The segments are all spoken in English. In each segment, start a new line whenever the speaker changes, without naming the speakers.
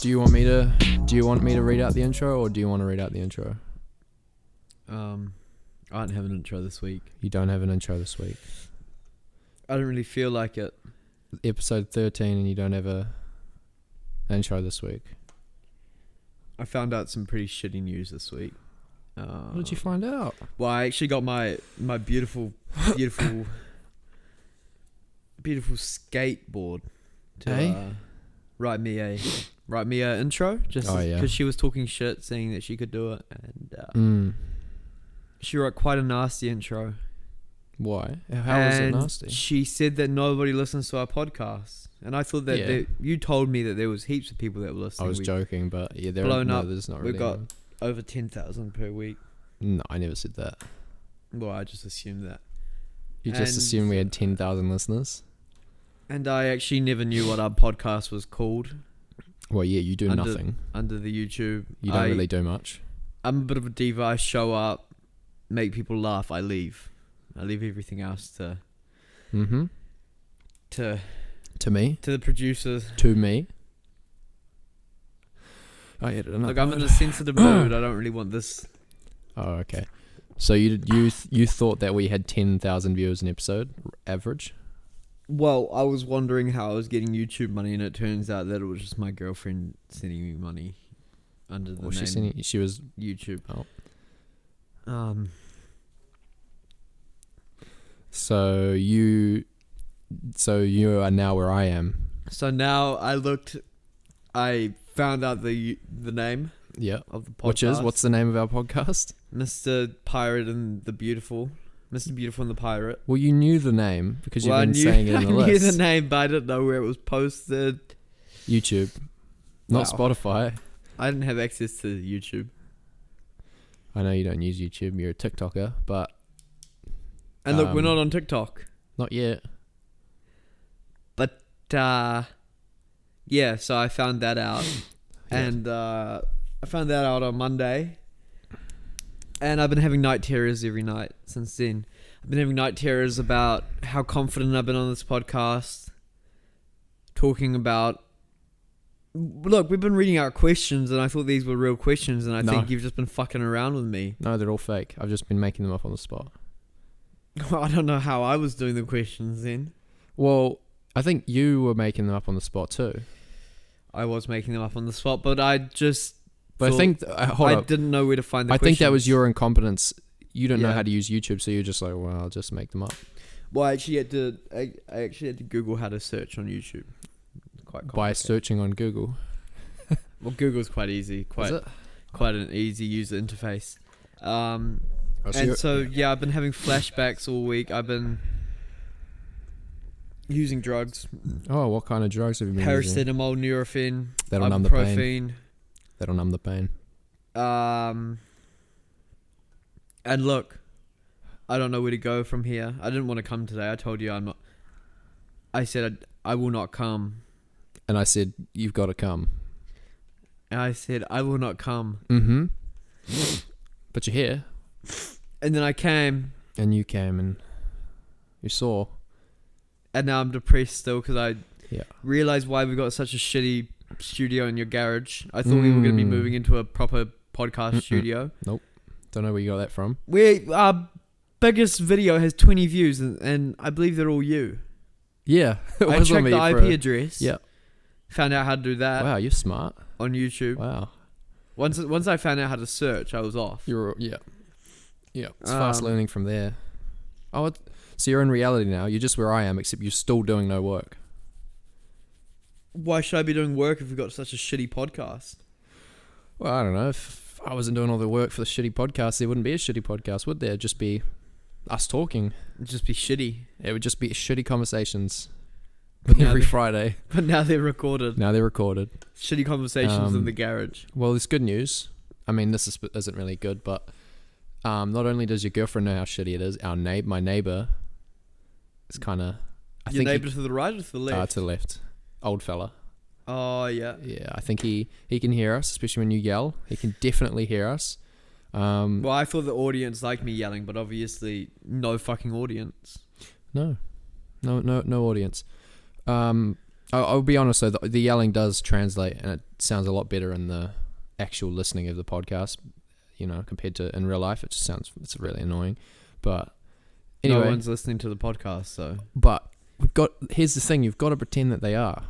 Do you want me to read out the intro, or do you want to read out the intro?
I don't have an intro this week.
You don't have an intro this week.
I don't really feel like it.
Episode 13, and you don't have an intro this week.
I found out some pretty shitty news this week.
What did you find out?
Well, I actually got my beautiful skateboard to write me a intro, just because she was talking shit, saying that she could do it, and she wrote quite a nasty intro.
Why? How was it nasty?
She said that nobody listens to our podcast, and I thought that you told me that there was heaps of people that were listening.
I was joking, but yeah, there's not really.
We've got over 10,000 per week.
No, I never said that.
Well, I just assumed that.
You just assumed we had 10,000 listeners?
And I actually never knew what our podcast was called.
Well, yeah, you do nothing.
Under the YouTube.
You don't really do much.
I'm a bit of a diva. I show up, make people laugh, I leave. I leave everything else to...
Mm-hmm.
To
me?
To the producers.
To me? I edit enough.
Look, I'm in a sensitive mood. I don't really want this...
Oh, okay. So you thought that we had 10,000 viewers an episode, average?
Well, I was wondering how I was getting YouTube money, and it turns out that it was just my girlfriend sending me money under the name.
She was
YouTube.
Oh. So you are now where I am.
So now I found out the name.
Yeah.
Of the podcast.
What's the name of our podcast?
Mr. Pirate and the Beautiful. Mr. Beautiful and the Pirate.
Well, you knew the name because you've been saying it in the list.
I knew the name, but I didn't know where it was posted.
YouTube. Not Spotify.
I didn't have access to YouTube.
I know you don't use YouTube. You're a TikToker, but...
And look, we're not on TikTok.
Not yet.
But, yeah, so I found that out. And I found that out on Monday. And I've been having night terrors every night since then. I've been having night terrors about how confident I've been on this podcast. Talking about... Look, we've been reading out questions, and I thought these were real questions, and I think you've just been fucking around with me.
No, they're all fake. I've just been making them up on the spot.
I don't know how I was doing the questions then.
Well, I think you were making them up on the spot too.
I was making them up on the spot, but I just...
But I think...
I didn't know where to find the questions.
I think that was your incompetence. You don't know how to use YouTube, so you're just like, well, I'll just make them up.
Well, I actually had to Google how to search on YouTube. Quite complicated.
By searching on Google.
Well, Google's quite easy. Quite an easy user interface. I've been having flashbacks all week. I've been using drugs.
Oh, what kind of drugs have you been using?
Paracetamol, Nurofen,
That'll numb the pain.
ibuprofen.
That'll numb the pain.
And look, I don't know where to go from here. I didn't want to come today. I told you I'm not. I said I will not come.
And I said, you've got to come.
And I said, I will not come.
Mm-hmm. But you're here.
And then I came.
And you came and you saw.
And now I'm depressed still because I realised why we got such a shitty studio in your garage. I thought we were going to be moving into a proper podcast studio.
Nope. Don't know where you got that from.
Our biggest video has 20 views, and I believe they're all you.
Yeah.
I checked the IP address.
Yeah.
Found out how to do that.
Wow, you're smart.
On YouTube.
Wow.
Once I found out how to search, I was off.
Yeah. It's fast learning from there. Oh, so you're in reality now. You're just where I am, except you're still doing no work.
Why should I be doing work if we've got such a shitty podcast?
Well, I don't know. If I wasn't doing all the work for the shitty podcast, there wouldn't be a shitty podcast, would there? It'd just be us talking.
It'd just be shitty.
It would just be shitty conversations every Friday.
But now they're recorded.
Shitty
conversations in the garage.
Well, there's good news. I mean, this isn't really good, but not only does your girlfriend know how shitty it is, my neighbour is kind of...
Your neighbour to the right or to the left?
To the left. Old fella.
Oh, yeah.
Yeah, I think he can hear us, especially when you yell. He can definitely hear us.
Well, I thought the audience liked me yelling, but obviously no fucking audience.
No audience. I'll be honest though, the yelling does translate, and it sounds a lot better in the actual listening of the podcast. Compared to in real life, it's really annoying. But anyway,
no one's listening to the podcast, so.
But here's the thing: you've got to pretend that they are.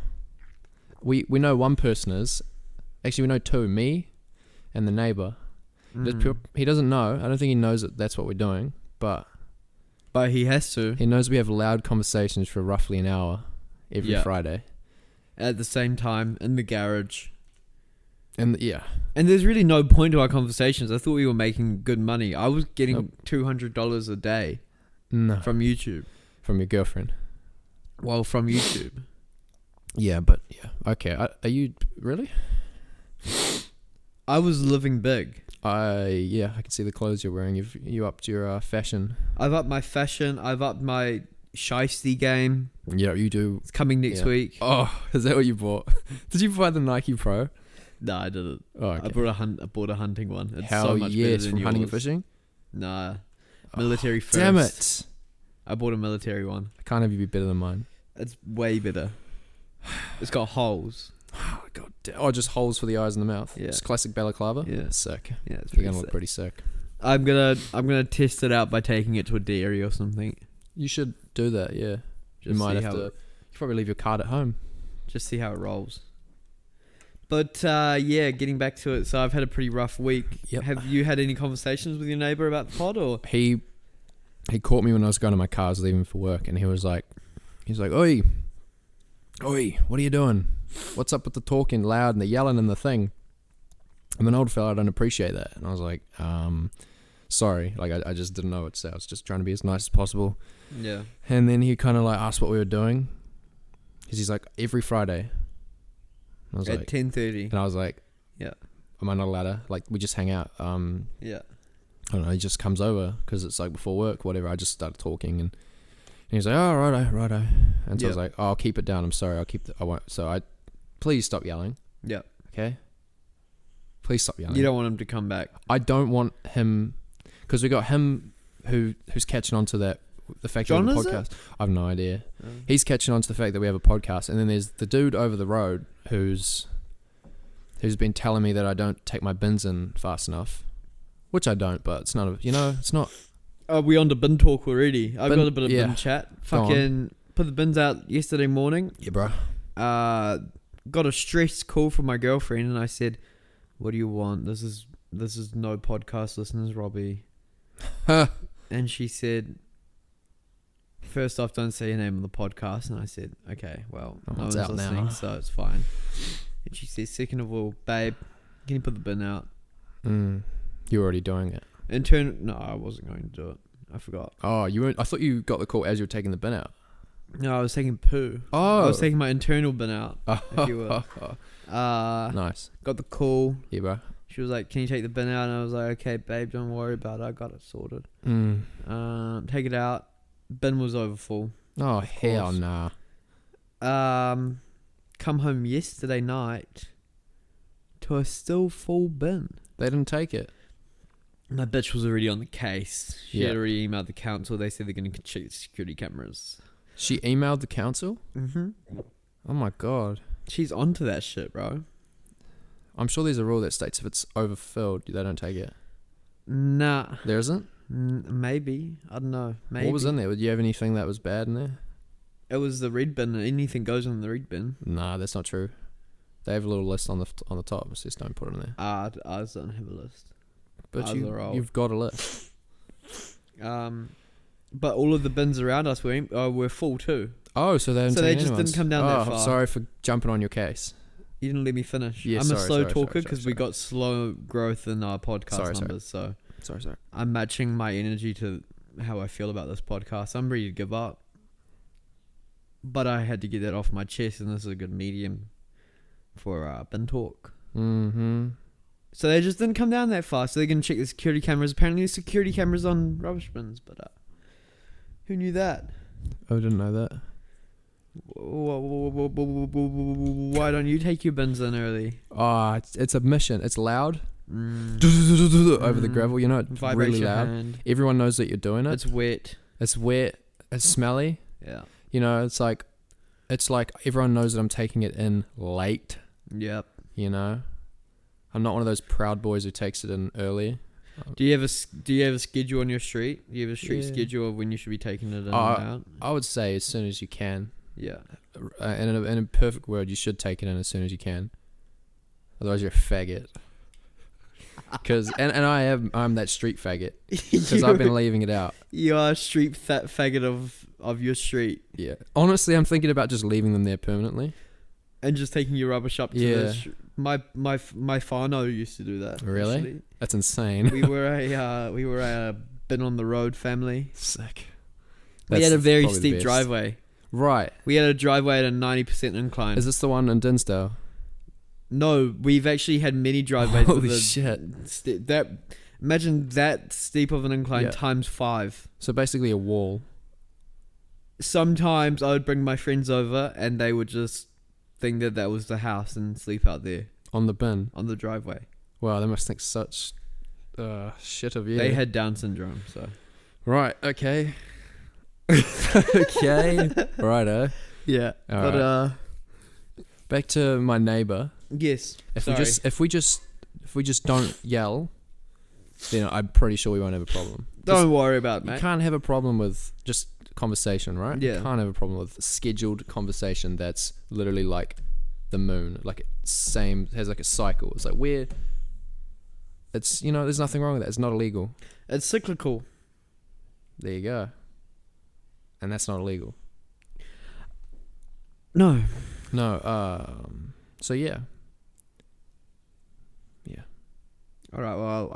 We know one person is. Actually, we know two: me and the neighbor. He doesn't know. I don't think he knows that that's what we're doing, but
he has to.
He knows we have loud conversations for roughly an hour every Friday.
At the same time, in the garage.
And
And there's really no point to our conversations. I thought we were making good money. I was getting $200 a day from YouTube.
From your girlfriend.
Well, from YouTube.
Yeah, but yeah. Okay. Are you really?
I was living big.
I can see the clothes you're wearing. You upped your fashion.
I've upped my fashion. I've upped my shiesty game.
Yeah, you do.
It's coming next week.
Oh, is that what you bought? Did you buy the Nike Pro?
No, I didn't.
Oh, okay.
I bought a hunting one. It's
Hell
so much better than
from
yours.
hunting and fishing?
Nah. Military first.
Damn it.
I bought a military one.
I can't have you be better than mine.
It's way better. It's got holes.
Oh, God damn. Oh, just holes for the eyes and the mouth.
Yeah.
Just classic balaclava.
Yeah.
Sick.
Yeah, it's
You're gonna look pretty sick.
I'm gonna test it out by taking it to a dairy or something.
You should do that. Yeah. You
Just
might
see
have
how
to. You probably leave your card at home.
Just see how it rolls. But getting back to it. So I've had a pretty rough week.
Yep.
Have you had any conversations with your neighbour about the pod, or?
He caught me when I was going to my car. I was leaving for work, and he was like, "Oi, what are you doing? What's up with the talking loud and the yelling and the thing? I'm an old fella. I don't appreciate that." And I was like, sorry. Like, I just didn't know what to say. I was just trying to be as nice as possible.
Yeah.
And then he kind of like asked what we were doing. Because he's like, every Friday. I was
At
like,
10:30.
and I was like,
Yeah.
am I not allowed to? Like, we just hang out.
Yeah.
I don't know. He just comes over because it's like before work, whatever. I just started talking, and he's like, "Oh, righto." And so I was like, "Oh, I'll keep it down. I'm sorry. I won't." So please stop yelling.
Yeah.
Okay. Please stop yelling.
You don't want him to come back.
I don't want him, because we got him who's catching on to that. The fact
John,
that we have
is
a
it?
podcast. I have no idea. He's catching on to the fact that we have a podcast, and then there's the dude over the road who's been telling me that I don't take my bins in fast enough, which I don't. But it's not it's not.
Are we on to bin talk already? I've
Bin-
got a bit of
yeah.
bin chat.
Go on.
Fucking put the bins out yesterday morning.
Yeah, bro.
Got a stress call from my girlfriend, and I said, "What do you want? This is no podcast listeners, Robbie." And she said, "First off, don't say your name on the podcast." And I said, "Okay, well, no one's
out
listening,
now.
so it's fine." And she said, "Second of all, babe, can you put the bin out?"
You're already doing it.
No, I wasn't going to do it. I forgot.
Oh, you weren't. I thought you got the call as you were taking the bin out.
No, I was taking poo.
Oh,
I was taking my internal bin out, if you will.
Nice.
Got the call.
Yeah, bro.
She was like, "Can you take the bin out?" And I was like, "Okay, babe, don't worry about it. I got it sorted." Take it out. Bin was over full.
Oh, hell
course.
nah.
Come home yesterday night to a still full bin.
They didn't take it.
My bitch was already on the case. She
Yeah.
had already emailed the council. They said they're going to check the security cameras.
She emailed the council?
Mm-hmm.
Oh my god.
She's onto that shit, bro.
I'm sure there's a rule that states if it's overfilled, they don't take it.
Nah.
There isn't?
Maybe. I don't know. Maybe.
What was in there? Did you have anything that was bad in there?
It was the red bin. Anything goes in the red bin.
Nah, that's not true. They have a little list on the top. It says don't put it in there.
Ours don't have a list.
But
Ours are old.
you've got a list.
But all of the bins around us were full too.
Oh, so they
So they just didn't come down that far.
Sorry for jumping on your case.
You didn't let me finish.
Yeah,
I'm a
sorry,
slow
sorry,
talker
sorry,
because
sorry.
we got slow growth in our podcast numbers. So
Sorry.
I'm matching my energy to how I feel about this podcast. I'm ready to give up. But I had to get that off my chest, and this is a good medium for bin talk.
Mm-hmm.
So they just didn't come down that far. So they're going to check the security cameras. Apparently there's security cameras on rubbish bins. But who knew that?
Oh, I didn't know that.
Why don't you take your bins in early?
Oh, it's a mission. It's loud.
Mm.
Over the gravel, you know, it's
Vibrates
really
your
loud.
hand.
Everyone knows that you're doing it.
It's wet.
It's wet. It's smelly.
Yeah.
You know, it's like it's like everyone knows that I'm taking it in late.
Yep.
You know, I'm not one of those proud boys who takes it in early.
Do you have a schedule on your street? Do you have a street
Yeah.
schedule of when you should be taking it in and out?
I would say as soon as you can.
Yeah.
In a perfect world, you should take it in as soon as you can. Otherwise, you're a faggot. Because I'm that street faggot because I've been leaving it out.
You are a street faggot of your street.
Yeah. Honestly, I'm thinking about just leaving them there permanently.
And just taking your rubbish up to the my whānau used to do that.
Really?
Actually.
That's insane.
We were a bin on the road family.
Sick.
We had a very
probably the
steep
best.
driveway.
Right.
We had a driveway at a 90% incline.
Is this the one in Dinsdale?
No, we've actually had many driveways.
Holy
with
shit.
Imagine that steep of an incline times 5.
So basically a wall.
Sometimes I would bring my friends over and they would just think that was the house and sleep out there.
On the bin?
On the driveway.
Wow, they must think such shit of you.
They had Down syndrome, so.
Right, okay. Okay. Righto.
Yeah.
All
but
right. Back to my neighbour.
Yes.
If we just don't yell, then I'm pretty sure we won't have a problem.
Don't worry about it,
You
mate.
can't have a problem with just conversation, right?
Yeah.
You can't have a problem with scheduled conversation that's literally like the moon, like has like a cycle. It's like weird. It's, there's nothing wrong with that. It's not illegal.
It's cyclical.
There you go. And that's not illegal.
No.
No. So yeah. Yeah.
All right. Well,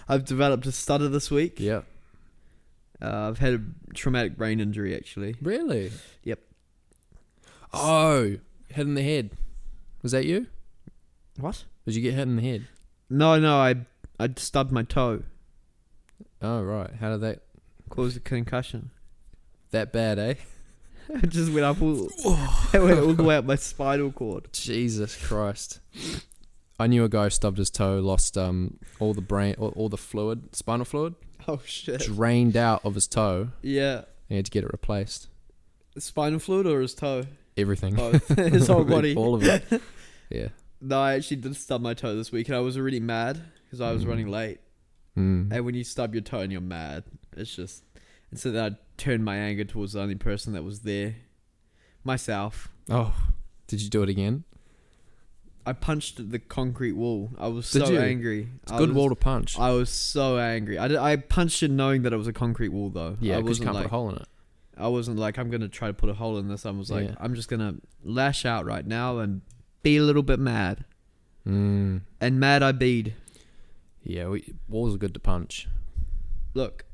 I've developed a stutter this week.
Yeah.
I've had a traumatic brain injury, actually.
Really?
Yep.
Oh, hit in the head. Was that you?
What?
Did you get hit in the head?
No. I stubbed my toe.
Oh, right. How did that...
Caused a concussion.
That bad, eh?
It just went up it went all the way up my spinal cord.
Jesus Christ. I knew a guy who stubbed his toe, lost all the brain, all the fluid, spinal fluid.
Oh, shit.
Drained out of his toe.
Yeah.
He had to get it replaced.
Spinal fluid or his toe?
Everything.
Both. His whole body.
All of it. Yeah.
No, I actually did stub my toe this week and I was really mad because I was running late. And when you stub your toe and you're mad, it's just... And so then I turned my anger towards the only person that was there. Myself.
Oh. Did you do it again?
I punched the concrete wall. I was
Did
so
you?
angry.
It's a good wall to punch.
I was so angry. I punched it knowing that it was a concrete wall though.
Yeah, because you can't
like,
put a hole in it.
I wasn't like, I'm going to try to put a hole in this. I was like,
Yeah.
I'm just going to lash out right now and be a little bit mad. And mad I beed.
Yeah, walls are good to punch.
Look,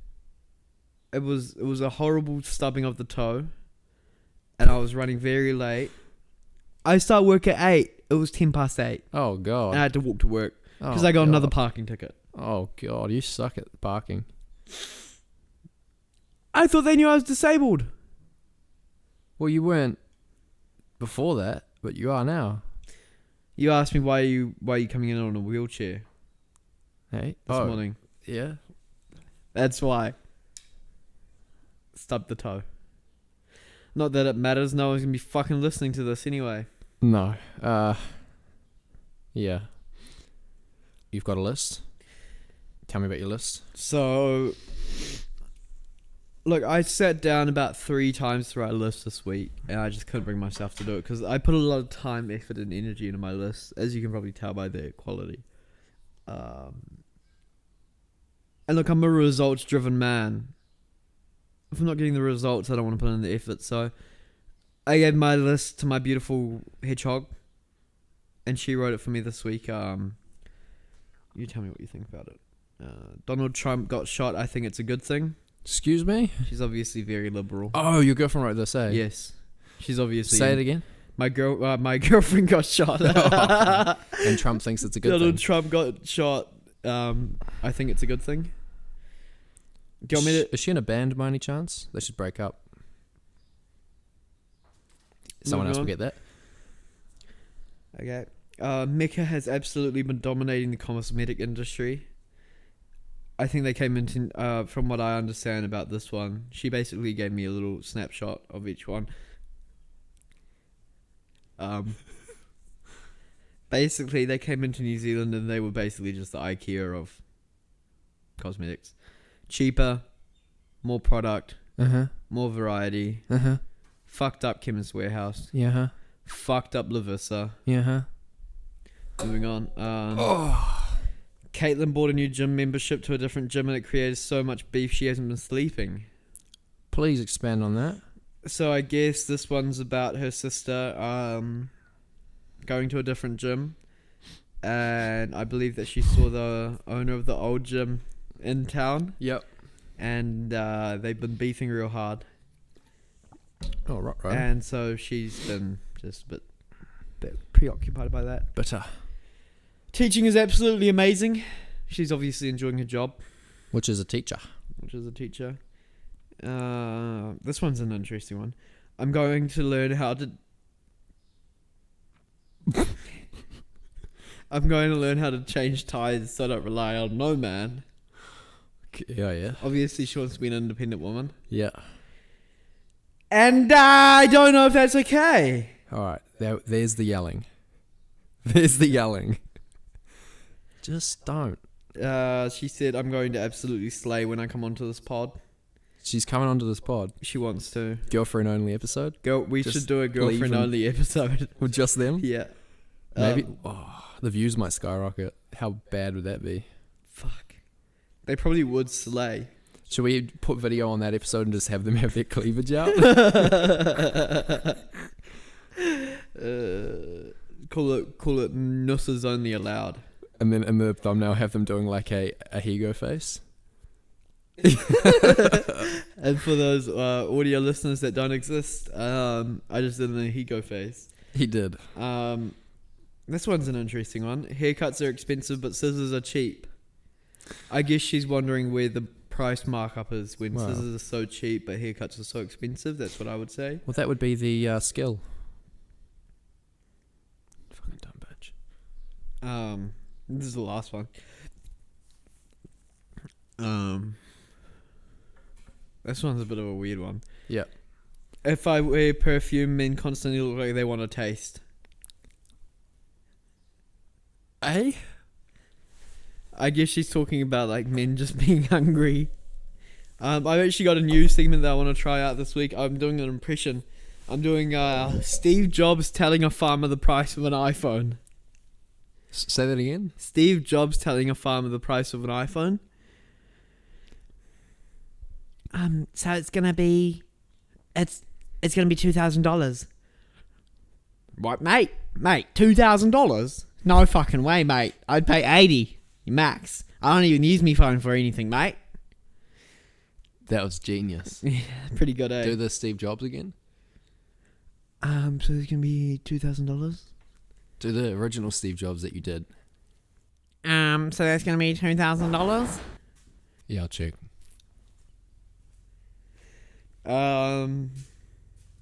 it was a horrible stubbing of the toe. And I was running very late. I start work at 8. It was 8:10.
Oh, God.
And I had to walk to work. Because
Oh,
I got
God.
another parking ticket.
Oh, God. You suck at parking.
I thought they knew I was disabled.
Well, you weren't before that, but you are now.
You asked me why are you coming in on a wheelchair
Hey?
this morning.
Yeah.
That's why. Stubbed the toe. Not that it matters. No one's going to be fucking listening to this anyway.
No. Yeah. You've got a list? Tell me about your list.
So, look, I sat down about 3 times to write a list this week, and I just couldn't bring myself to do it because I put a lot of time, effort, and energy into my list, as you can probably tell by the quality. And look, I'm a results-driven man. If I'm not getting the results, I don't want to put in the effort. So, I gave my list to my beautiful hedgehog, and she wrote it for me this week. You tell me what you think about it. Donald Trump got shot. I think it's a good thing.
Excuse me?
She's obviously very liberal.
Oh, your girlfriend wrote this, eh?
Yes, she's obviously.
Say it again.
My girlfriend got shot.
And Trump thinks it's a good
Donald
thing.
Trump got shot. I think it's a good thing. Do you want me to?
Is she in a band by any chance? They should break up. Someone else will get that.
Okay. Mecca has absolutely been dominating the cosmetic industry. I think they came into, from what I understand about this one, she basically gave me a little snapshot of each one. Basically, they came into New Zealand and they were basically just the IKEA of cosmetics. Cheaper, more product, more variety. Fucked up Chemist Warehouse.
Yeah.
Fucked up Lavissa.
Yeah.
Moving on. Caitlin bought a new gym membership to a different gym and it created so much beef she hasn't been sleeping.
Please expand on that.
So I guess this one's about her sister going to a different gym. And I believe that she saw the owner of the old gym in town.
Yep.
And they've been beefing real hard.
Oh, right.
And so she's been just a bit preoccupied by that.
Bitter.
Teaching is absolutely amazing. She's obviously enjoying her job.
Which is a teacher.
This one's an interesting one. I'm going to learn how to... I'm going to learn how to change tires so I don't rely on no man.
Yeah.
Obviously, she wants to be an independent woman.
Yeah.
And I don't know if that's okay.
All right. There's the yelling. Just don't.
She said, I'm going to absolutely slay when I come onto this pod.
She's coming onto this pod.
She wants to.
Girlfriend only episode?
We
Just
should do a girlfriend only episode.
With just them?
Yeah.
Maybe. The views might skyrocket. How bad would that be?
Fuck. They probably would slay.
Should we put video on that episode and just have them have their cleavage out?
Call it Nusses only allowed.
And then in the thumbnail have them doing like a Higo face.
And for those audio listeners that don't exist, I just did an Higo face.
He did.
This one's an interesting one. Haircuts are expensive, but scissors are cheap. I guess she's wondering where the price markup is when scissors are so cheap, but haircuts are so expensive. That's what I would say.
Well, that would be the skill. Fucking dumb bitch.
This is the last one. This one's a bit of a weird one.
Yeah.
If I wear perfume, men constantly look like they want to taste. I guess she's talking about like men just being hungry. I've actually got a new segment that I want to try out this week. I'm doing an impression. I'm doing Steve Jobs telling a farmer the price of an iPhone.
Say that again?
Steve Jobs telling a farmer the price of an iPhone. So it's gonna be $2,000. What, mate, $2,000? No fucking way, mate. I'd pay 80 max. I don't even use me phone for anything, mate.
That was genius.
Yeah, pretty good, eh?
Do the Steve Jobs again.
So it's gonna be $2,000.
Do the original Steve Jobs that you did.
So that's gonna be $2,000.
Yeah, I'll check.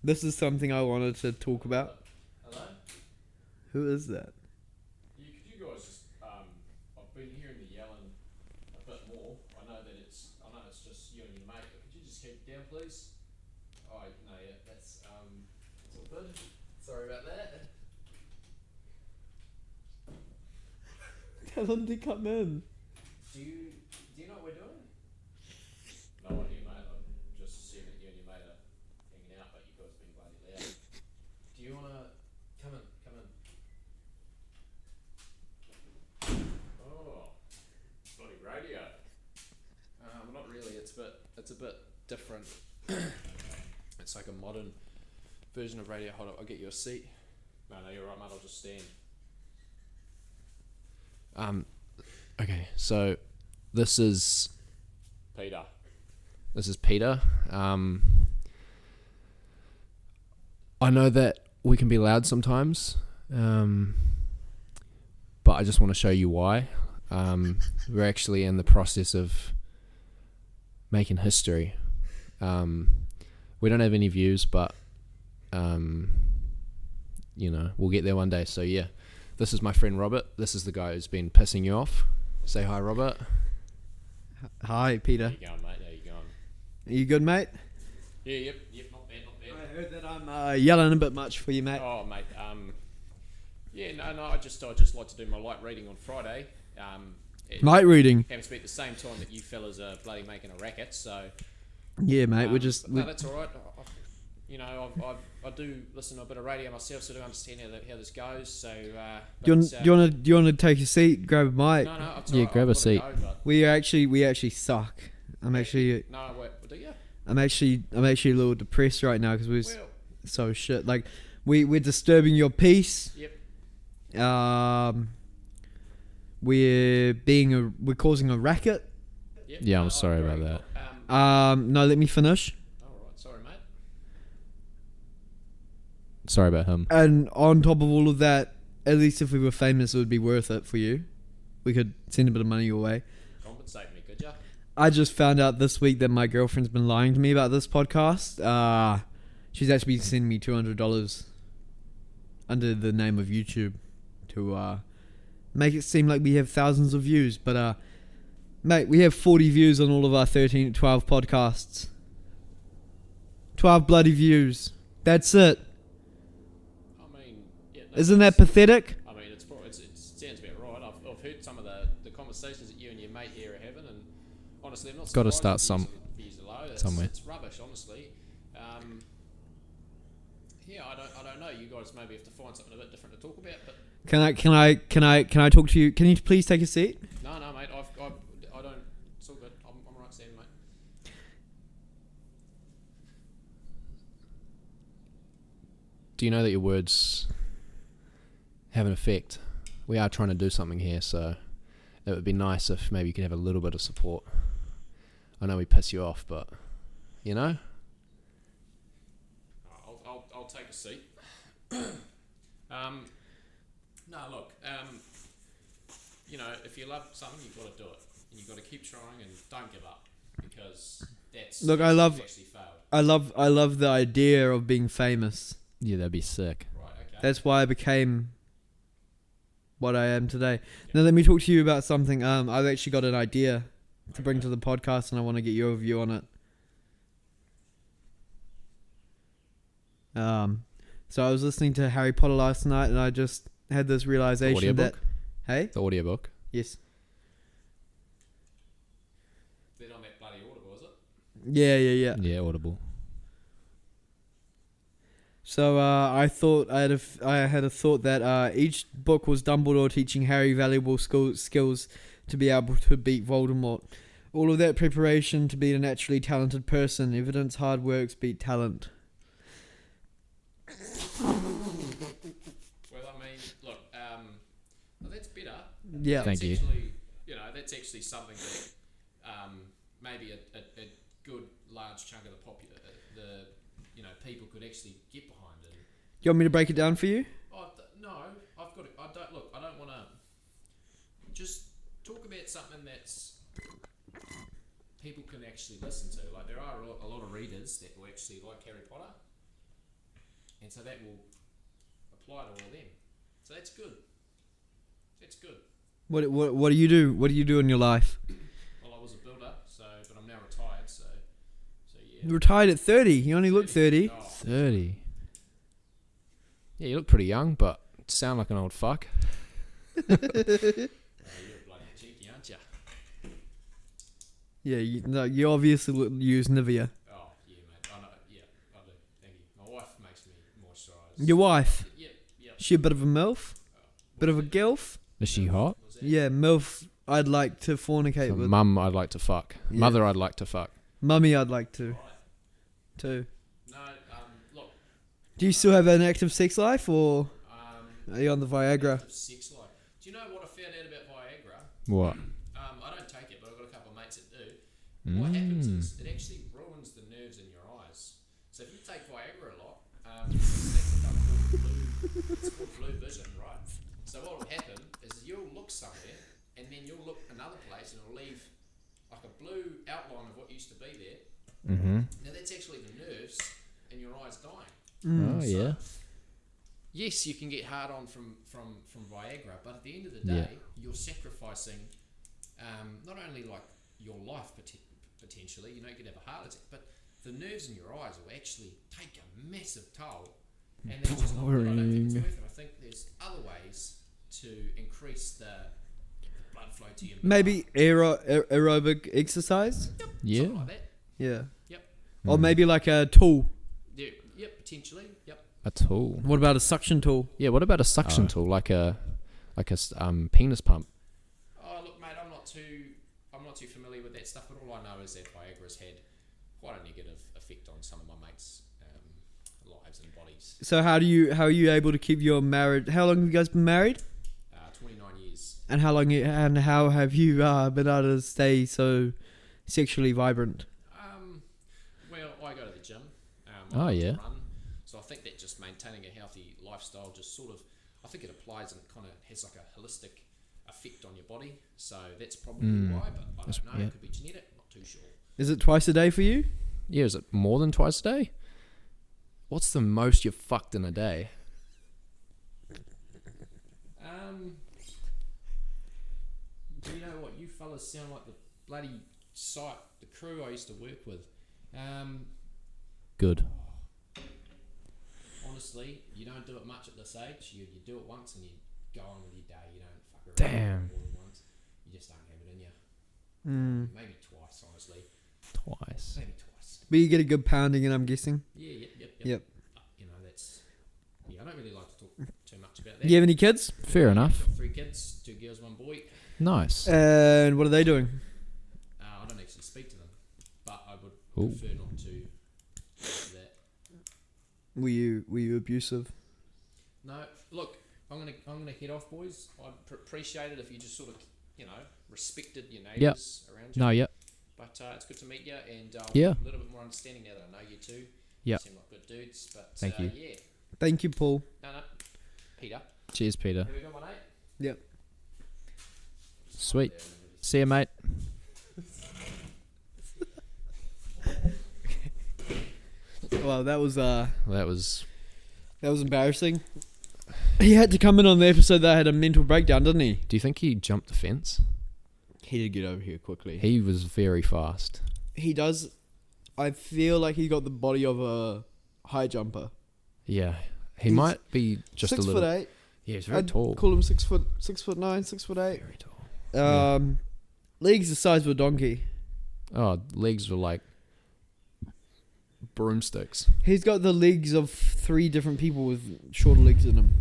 This is something I wanted to talk about.
Hello?
Who is that?
Could you guys just, I've been hearing the yelling a bit more. I know it's just you and your mate, but could you just keep it down, please? Oh, no, yeah, that's all good. Sorry about that.
Tell him to come in.
Do you know what we're doing? No idea, mate. I'm just assuming you and your mate are hanging out, but you guys being bloody loud. Do you wanna come in? Oh, bloody radio.
Not really. It's a bit different. It's like a modern version of radio. Hold up, I'll get you a seat.
No, you're right, mate. I'll just stand.
Okay, so this is
Peter.
Peter. I know that we can be loud sometimes, but I just want to show you why. We're actually in the process of making history. We don't have any views, but we'll get there one day. So yeah, this is my friend Robert. This is the guy who's been pissing you off. Say hi, Robert.
Hi, Peter.
How you going, mate? How you going?
Are you good, mate?
Yeah, yep, not bad, not bad.
I heard that I'm yelling a bit much for you, mate.
Oh, mate, yeah, no, I just like to do my light reading on Friday.
Night reading.
Happens to be at the same time that you fellas are bloody making a racket, so...
Yeah, mate.
but no, that's all right. I do listen to a bit of radio myself, so I do understand how this goes. So,
Do you want to take a seat, grab a mic?
No, it's
Yeah,
all right,
grab
I've
a
gotta
seat.
go, but-
We actually suck. I'm actually
do you?
I'm actually a little depressed right now because we're
Well,
so shit. Like we're disturbing your peace.
yep.
We're causing a racket.
Yep.
Yeah, I'm
No,
sorry
agree.
about
No, let me finish.
Alright, sorry, mate.
Sorry about him.
And on top of all of that, at least if we were famous, it would be worth it for you. We could send a bit of money your way.
Compensate me, could ya?
I just found out this week that my girlfriend's been lying to me about this podcast. She's actually been sending me $200 under the name of YouTube to make it seem like we have thousands of views. But, mate, we have 40 views on all of our 12 podcasts. 12 bloody views. That's it.
I mean, yeah,
Isn't that pathetic?
I mean, it sounds about right. I've heard some of the conversations that you and your mate here are having, and honestly, I'm not
Gotta
surprised
start
that views are low.
somewhere.
It's rubbish, honestly. Yeah, I don't know. You guys maybe have to find something a bit different to talk about, but
Can I talk to you? Can you please take a seat?
no, mate. I don't. It's all good. I'm right, Sam, mate.
Do you know that your words have an effect? We are trying to do something here, so it would be nice if maybe you could have a little bit of support. I know we piss you off, but you know.
I'll take a seat. No, look. You know, if you love something, you've got to do it, and you've got to keep trying and don't give up, because that's
Look, I
that's
love-
what actually failed.
I love the idea of being famous.
Yeah, that'd be sick.
Right. Okay.
That's why I became what I am today. Now let me talk to you about something. I've actually got an idea to bring to the podcast, and I want to get your view on it. So I was listening to Harry Potter last night, and I just had this realization that,
Audiobook?
hey,
The audiobook.
yes,
They're on that bloody Audible, is it?
yeah.
Yeah, Audible.
So I had a thought that each book was Dumbledore teaching Harry valuable skills to be able to beat Voldemort. All of that preparation to be a naturally talented person. Evidence hard works beat talent.
Well, I mean, look. Well, that's better.
Yeah.
Thank you.
Actually, that's actually something that maybe a good large chunk of the people could actually get behind it.
You want me to break it down for you?
No, I've got. I don't look. I don't want to. Just talk about something that's people can actually listen to. Like there are a lot of readers that will actually like Harry Potter, and so that will apply to all of them. So that's good. That's good.
What do you do? What do you do in your life?
Well, I was a builder, but I'm now retired. So yeah.
You retired at 30. You only look 30.
Oh,
30. Yeah, you look pretty young, but sound like an old fuck.
you're bloody cheeky, aren't you?
Yeah, you obviously use Nivea.
Oh yeah, mate. I know. Yeah, I do. Thank you. My wife makes me moisturise.
Your wife?
Yep.
She a bit of a MILF? Bit of a gilf?
Is she hot?
Was that-
Yeah, MILF I'd like to fornicate
So
with.
Mum, I'd like to fuck.
Yeah.
Mother, I'd like to fuck.
Mummy I'd like to.
Right.
Too.
No. Look.
Do you still have an active sex life, or
Um.
are you on the Viagra?
active sex life. Do you know what I found out about Viagra?
What?
I don't take it, but I've got a couple of mates that do. What happens is it actually ruins the nerves in your eyes. So if you take Viagra a lot, it's called blue vision, right? So what will happen is you'll look somewhere, and then you'll look another place, and it'll leave like a blue outline of what used to be there.
Mm-hmm.
Now that's actually the nerves in your eyes dying.
Mm.
Oh,
So,
yeah.
yes, you can get hard on from Viagra, but at the end of the
Yeah.
day, you're sacrificing not only like
your life potentially. You know, you could have a heart attack, but the nerves in your eyes will actually take a massive toll, and that's just not good. I don't think it's worth it. I think there's other ways to increase the blood flow to your
Maybe aerobic exercise.
Yep,
Yeah.
something like that.
Yeah.
Yep.
Or maybe like a tool.
Yeah, yep, potentially. Yep.
A tool.
What about a suction tool?
Yeah, what about a suction tool, like a penis pump?
Oh, look, mate, I'm not too familiar with that stuff, but all I know is that Viagra's had quite a negative effect on some of my mates' lives and bodies.
So how are you able to keep your marriage? How long have you guys been married?
29 years.
And how have you been able to stay so sexually vibrant?
Well, I go to the gym.
Oh,
I like to
yeah.
run, so I think that just maintaining a healthy lifestyle just sort of, I think it applies and kind of has like a holistic effect on your body. So that's probably why, but I don't know.
yeah.
It could be genetic. Not too sure.
Is it twice a day for you?
Yeah, is it more than twice a day? What's the most you've fucked in a day?
Do you know what? You fellas sound like the bloody the crew I used to work with.
Good.
Honestly, you don't do it much at this age. You do it once and you go on with your day. You don't fuck around
Damn.
more than once. You just don't have it in you. Maybe twice, honestly.
Twice.
Maybe twice.
But you get a good pounding, and I'm guessing.
Yeah, yep.
Yep.
You know, that's... Yeah, I don't really like to talk too much about that.
Do you have any kids?
Fair enough.
3 kids, 2 girls, 1 boy.
Nice.
And what are they doing?
I don't actually speak to them, but I would
Ooh.
prefer not to do that.
Were you abusive?
No, look, I'm gonna head off, boys. I'd appreciate it if you just sort of, respected your neighbours around you.
No, yep.
But it's good to meet you, and
Yeah.
a little bit more understanding now that I know you two.
Yep.
You seem like good dudes, but
Thank you.
Yeah.
Thank you, Paul.
No, Peter.
Cheers, Peter.
Here we go, my mate.
Yep.
Sweet. See you, mate.
Well, that was
That was...
embarrassing. He had to come in on the episode that had a mental breakdown, didn't he?
Do you think he jumped the fence?
He did get over here quickly.
He was very fast.
He does. I feel like he got the body of a high jumper.
Yeah. He
He's
might be just a little...
6'8".
Yeah, he's very
I'd
tall.
call him 6'9", 6'8".
Very tall.
Legs the size of a donkey.
Oh, legs were like broomsticks.
He's got the legs of 3 different people with shorter legs in him.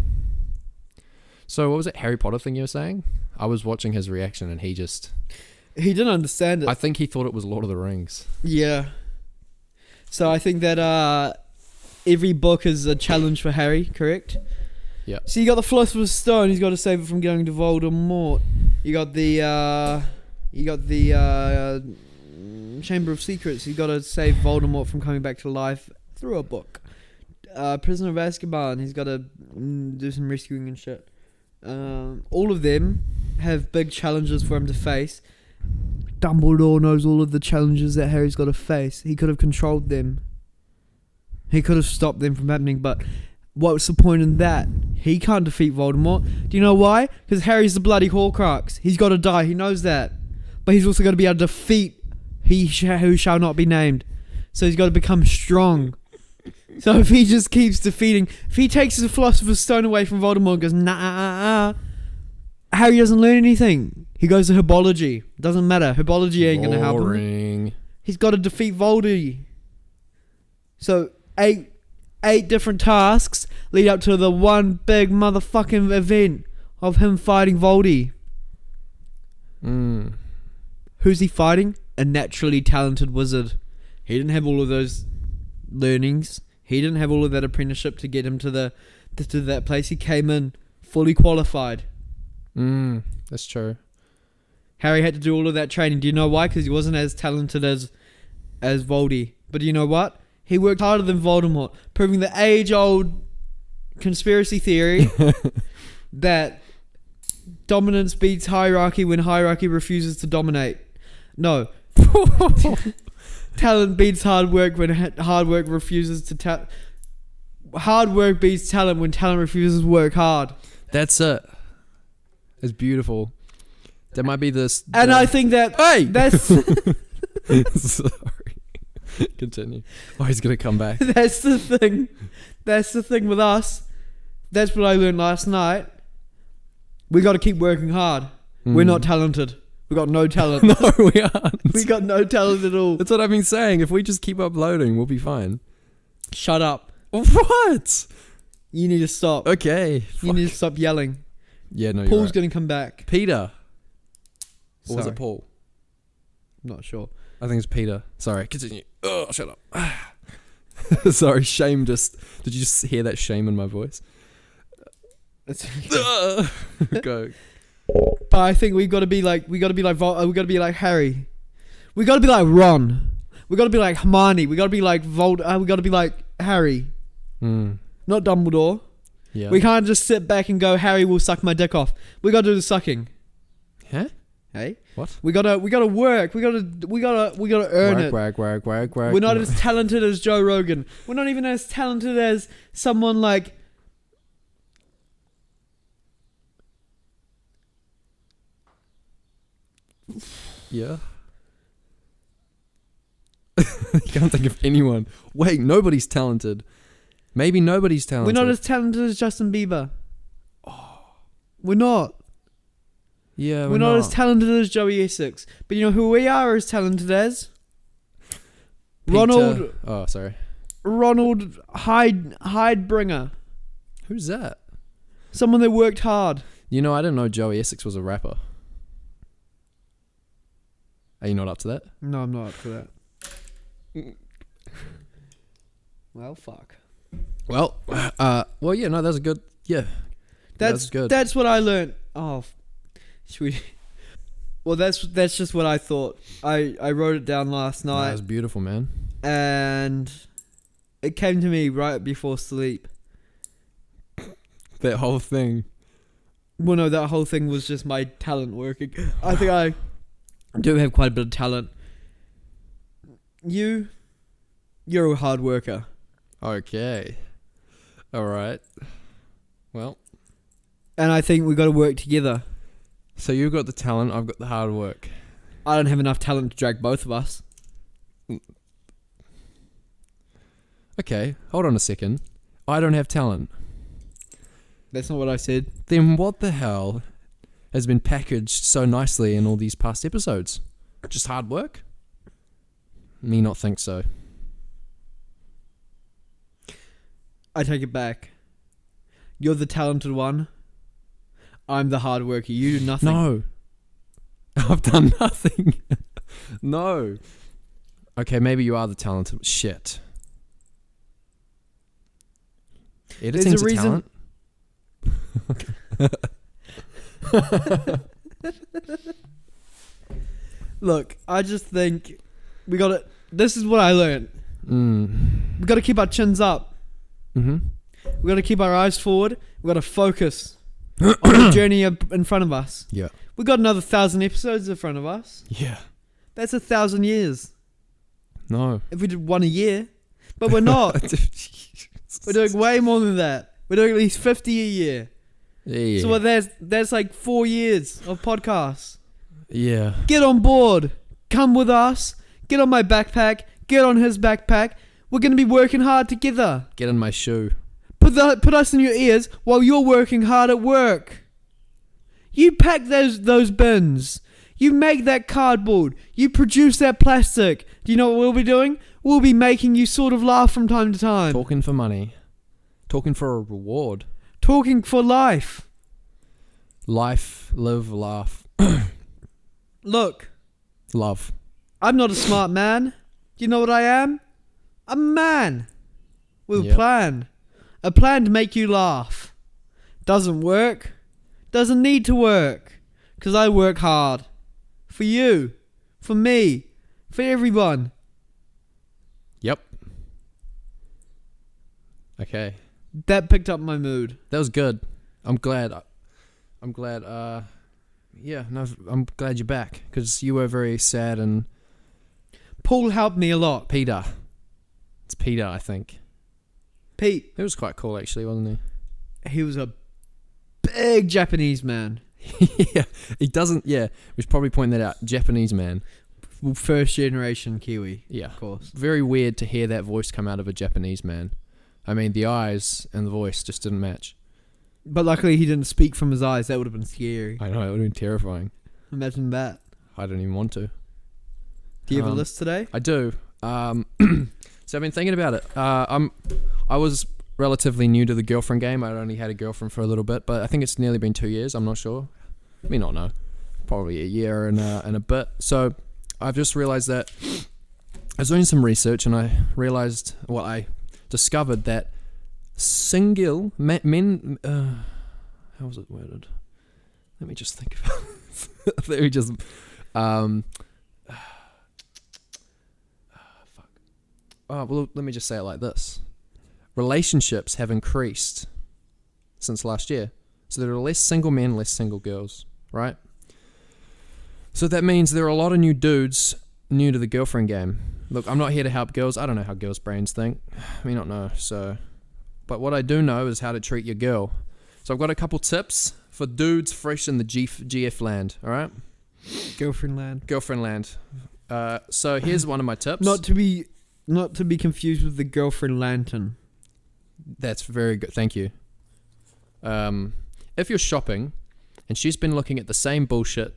So what was it, Harry Potter thing you were saying? I was watching his reaction and he just...
He didn't understand it.
I think he thought it was Lord of the Rings.
Yeah. So I think that every book is a challenge for Harry, correct?
Yeah.
So you got the Philosopher's Stone. He's got to save it from going to Voldemort. You got the Chamber of Secrets. You got to save Voldemort from coming back to life through a book. Prisoner of Azkaban. He's got to do some rescuing and shit. All of them have big challenges for him to face. Dumbledore knows all of the challenges that Harry's got to face. He could have controlled them. He could have stopped them from happening, but what's the point in that? He can't defeat Voldemort. Do you know why? Because Harry's the bloody Horcrux. He's got to die. He knows that. But he's also got to be able to defeat who shall not be named. So he's got to become strong. So if he just keeps defeating... If he takes the Philosopher's Stone away from Voldemort and goes, nah, Harry doesn't learn anything. He goes to herbology. Doesn't matter. Herbology ain't going to help him.
Boring.
He's got to defeat Voldy. So 8 different tasks lead up to the one big motherfucking event of him fighting Voldy. Who's he fighting? A naturally talented wizard. He didn't have all of those learnings. He didn't have all of that apprenticeship to get him to that place. He came in fully qualified.
That's true.
Harry had to do all of that training. Do you know why? Because he wasn't as talented as Voldy. But you know what? He worked harder than Voldemort, proving the age-old conspiracy theory that dominance beats hierarchy when hierarchy refuses to dominate. No. Talent beats hard work when hard work refuses to... Hard work beats talent when talent refuses to work hard.
That's it. It's beautiful.
That might be this.
And I think that
Hey!
that's
Sorry. Continue. Oh, he's gonna come back.
that's the thing. That's the thing with us. That's what I learned last night. We got to keep working hard. We're not talented. We got no talent.
No, we aren't.
We got no talent at all.
That's what I've been saying. If we just keep uploading, we'll be fine.
Shut up.
What?
You need to stop.
Okay.
You need to stop yelling.
Yeah, no, you're
Paul's
right.
going to come back.
Peter. Or was
Sorry.
it Paul?
I'm not sure.
I think it's Peter. Sorry, continue. Oh, shut up. Sorry, shame just... Did you just hear that shame in my voice?
It's
Go.
But I think we got to be like Harry. We got to be like Ron. We got to be like Hermione. We got to be like we got to be like Harry,
Mm.
not Dumbledore.
Yeah.
We can't just sit back and go, Harry will suck my dick off. We got to do the sucking.
Huh?
Hey?
What?
We got to work. We got to earn it.
Wag.
We're not as talented as Joe Rogan. We're not even as talented as someone like
Yeah. I can't think of anyone. Wait, nobody's talented. Maybe nobody's talented.
we're not as talented as Justin Bieber. We're not.
Yeah,
We're not as talented as Joey Essex. But you know who we are as talented as?
Peter- Oh, sorry.
Ronald Hydebringer.
Who's that?
Someone that worked hard.
You know, I didn't know Joey Essex was a rapper. Are you not up to that?
No, I'm not up for that. Well, fuck.
Well, yeah, no, that's a good, yeah. That's good.
That's what I learned. Oh, should we? Well, that's just what I thought. I wrote it down last
That
night,
was beautiful, man.
and it came to me right before sleep.
That whole thing.
Well, no, that whole thing was just my talent working. I think I do have quite a bit of talent. You're a hard worker.
Okay. All right. Well,
And I think we got to work together.
so you've got the talent, I've got the hard work.
I don't have enough talent to drag both of us.
Okay, hold on a second. I don't have talent.
That's not what I said.
Then what the hell has been packaged so nicely in all these past episodes? Just hard work? Me not think so.
I take it back. You're the talented one. I'm the hard worker. You do nothing.
No. I've done nothing. No. Okay, maybe you are the talented. Shit. Editing's
a
a
reason-
talent.
Look, I just think we got to... This is what I learned. We got to keep our chins up.
Mm-hmm.
We got to keep our eyes forward. We got to focus on the journey in front of us.
Yeah.
We got another 1,000 episodes in front of us.
Yeah.
That's 1,000 years.
No.
If we did one a year. But we're not. We're doing way more than that. We're doing at least 50 a year.
Yeah.
So that's like 4 years of podcasts.
Yeah.
Get on board. Come with us. Get on my backpack. Get on his backpack. We're going to be working hard together.
Get in my shoe.
Put us in your ears while you're working hard at work. You pack those bins. You make that cardboard. You produce that plastic. Do you know what we'll be doing? We'll be making you sort of laugh from time to time.
Talking for money. Talking for a reward.
Talking for life.
Life, live, laugh.
Look,
Love.
I'm not a smart man. Do you know what I am? I'm a man. With
Yep.
a plan. A plan to make you laugh. Doesn't work. Doesn't need to work. Because I work hard. For you. For me. For everyone.
Yep. Okay.
That picked up my mood.
That was good. I'm glad. Yeah, no, I'm glad you're back because you were very sad and
Paul helped me a lot.
Peter. It's Peter, I think.
Pete,
He was quite cool actually, wasn't
he was a big Japanese man.
Yeah, he doesn't. Yeah, we should probably point that out. Japanese man.
Well, first generation Kiwi,
Yeah,
of course.
very weird to hear that voice come out of a Japanese man. I mean, the eyes and the voice just didn't match.
But luckily he didn't speak from his eyes. That would have been scary.
I know, it would have been terrifying.
Imagine that.
I don't even want to.
Do you have a list today?
I do. So I've been thinking about it. I was relatively new to the girlfriend game. I'd only had a girlfriend for a little bit, but I think it's nearly been 2 years. I'm not sure. I mean, not know. Probably a year and a bit. So I've just realized that I was doing some research and I discovered that single men. How was it worded? Let me just think about it. Let me just. Fuck. Oh, well, let me just say it like this. Relationships have increased since last year. So there are less single men, less single girls, right? So that means there are a lot of new dudes new to the girlfriend game. Look, I'm not here to help girls. I don't know how girls' brains think. I mean, not know. So, but what I do know is how to treat your girl. So I've got a couple tips for dudes fresh in the GF land. All right,
Girlfriend land.
girlfriend land. So here's one of my tips.
Not to be confused with the girlfriend lantern.
That's very good. Thank you. If you're shopping and she's been looking at the same bullshit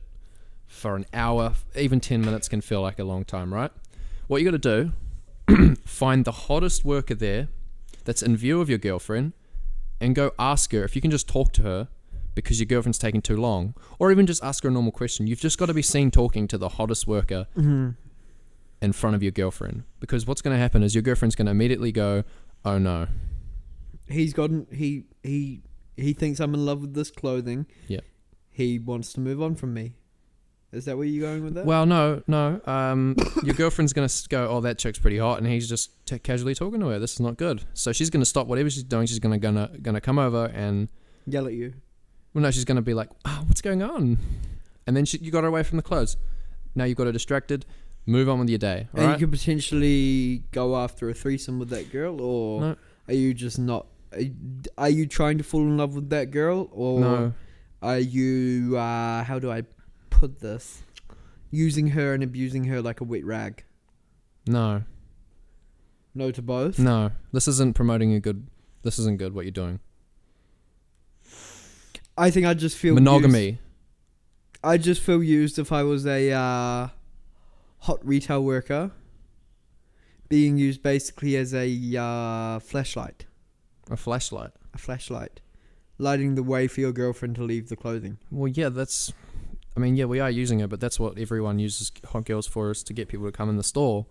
for an hour, even 10 minutes can feel like a long time, right? What you got to do, find the hottest worker there that's in view of your girlfriend and go ask her if you can just talk to her because your girlfriend's taking too long, or even just ask her a normal question. You've just got to be seen talking to the hottest worker in front of your girlfriend, because what's going to happen is your girlfriend's going to immediately go, oh no.
He thinks I'm in love with this clothing.
Yeah.
He wants to move on from me. Is that where you're going with that?
Well, no. Your girlfriend's going to go, oh, that chick's pretty hot, and he's just casually talking to her. This is not good. So she's going to stop whatever she's doing. She's going to come over and
yell at you.
Well, no, she's going to be like, oh, what's going on? And then you got her away from the clothes. Now you've got her distracted. Move on with your day. All
and
right?
you could potentially go after a threesome with that girl, or
No.
are you just not? Are you trying to fall in love with that girl, or
No.
are you? How do I put this? Using her and abusing her like a wet rag.
No.
No to both.
No. This isn't promoting a good... This isn't good what you're doing.
I think I just feel
Monogamy.
I just feel used if I was a hot retail worker being used basically as a flashlight.
A flashlight.
A flashlight. Lighting the way for your girlfriend to leave the clothing.
Well, yeah, that's... I mean, yeah, we are using it, but that's what everyone uses hot girls for, is to get people to come in the store.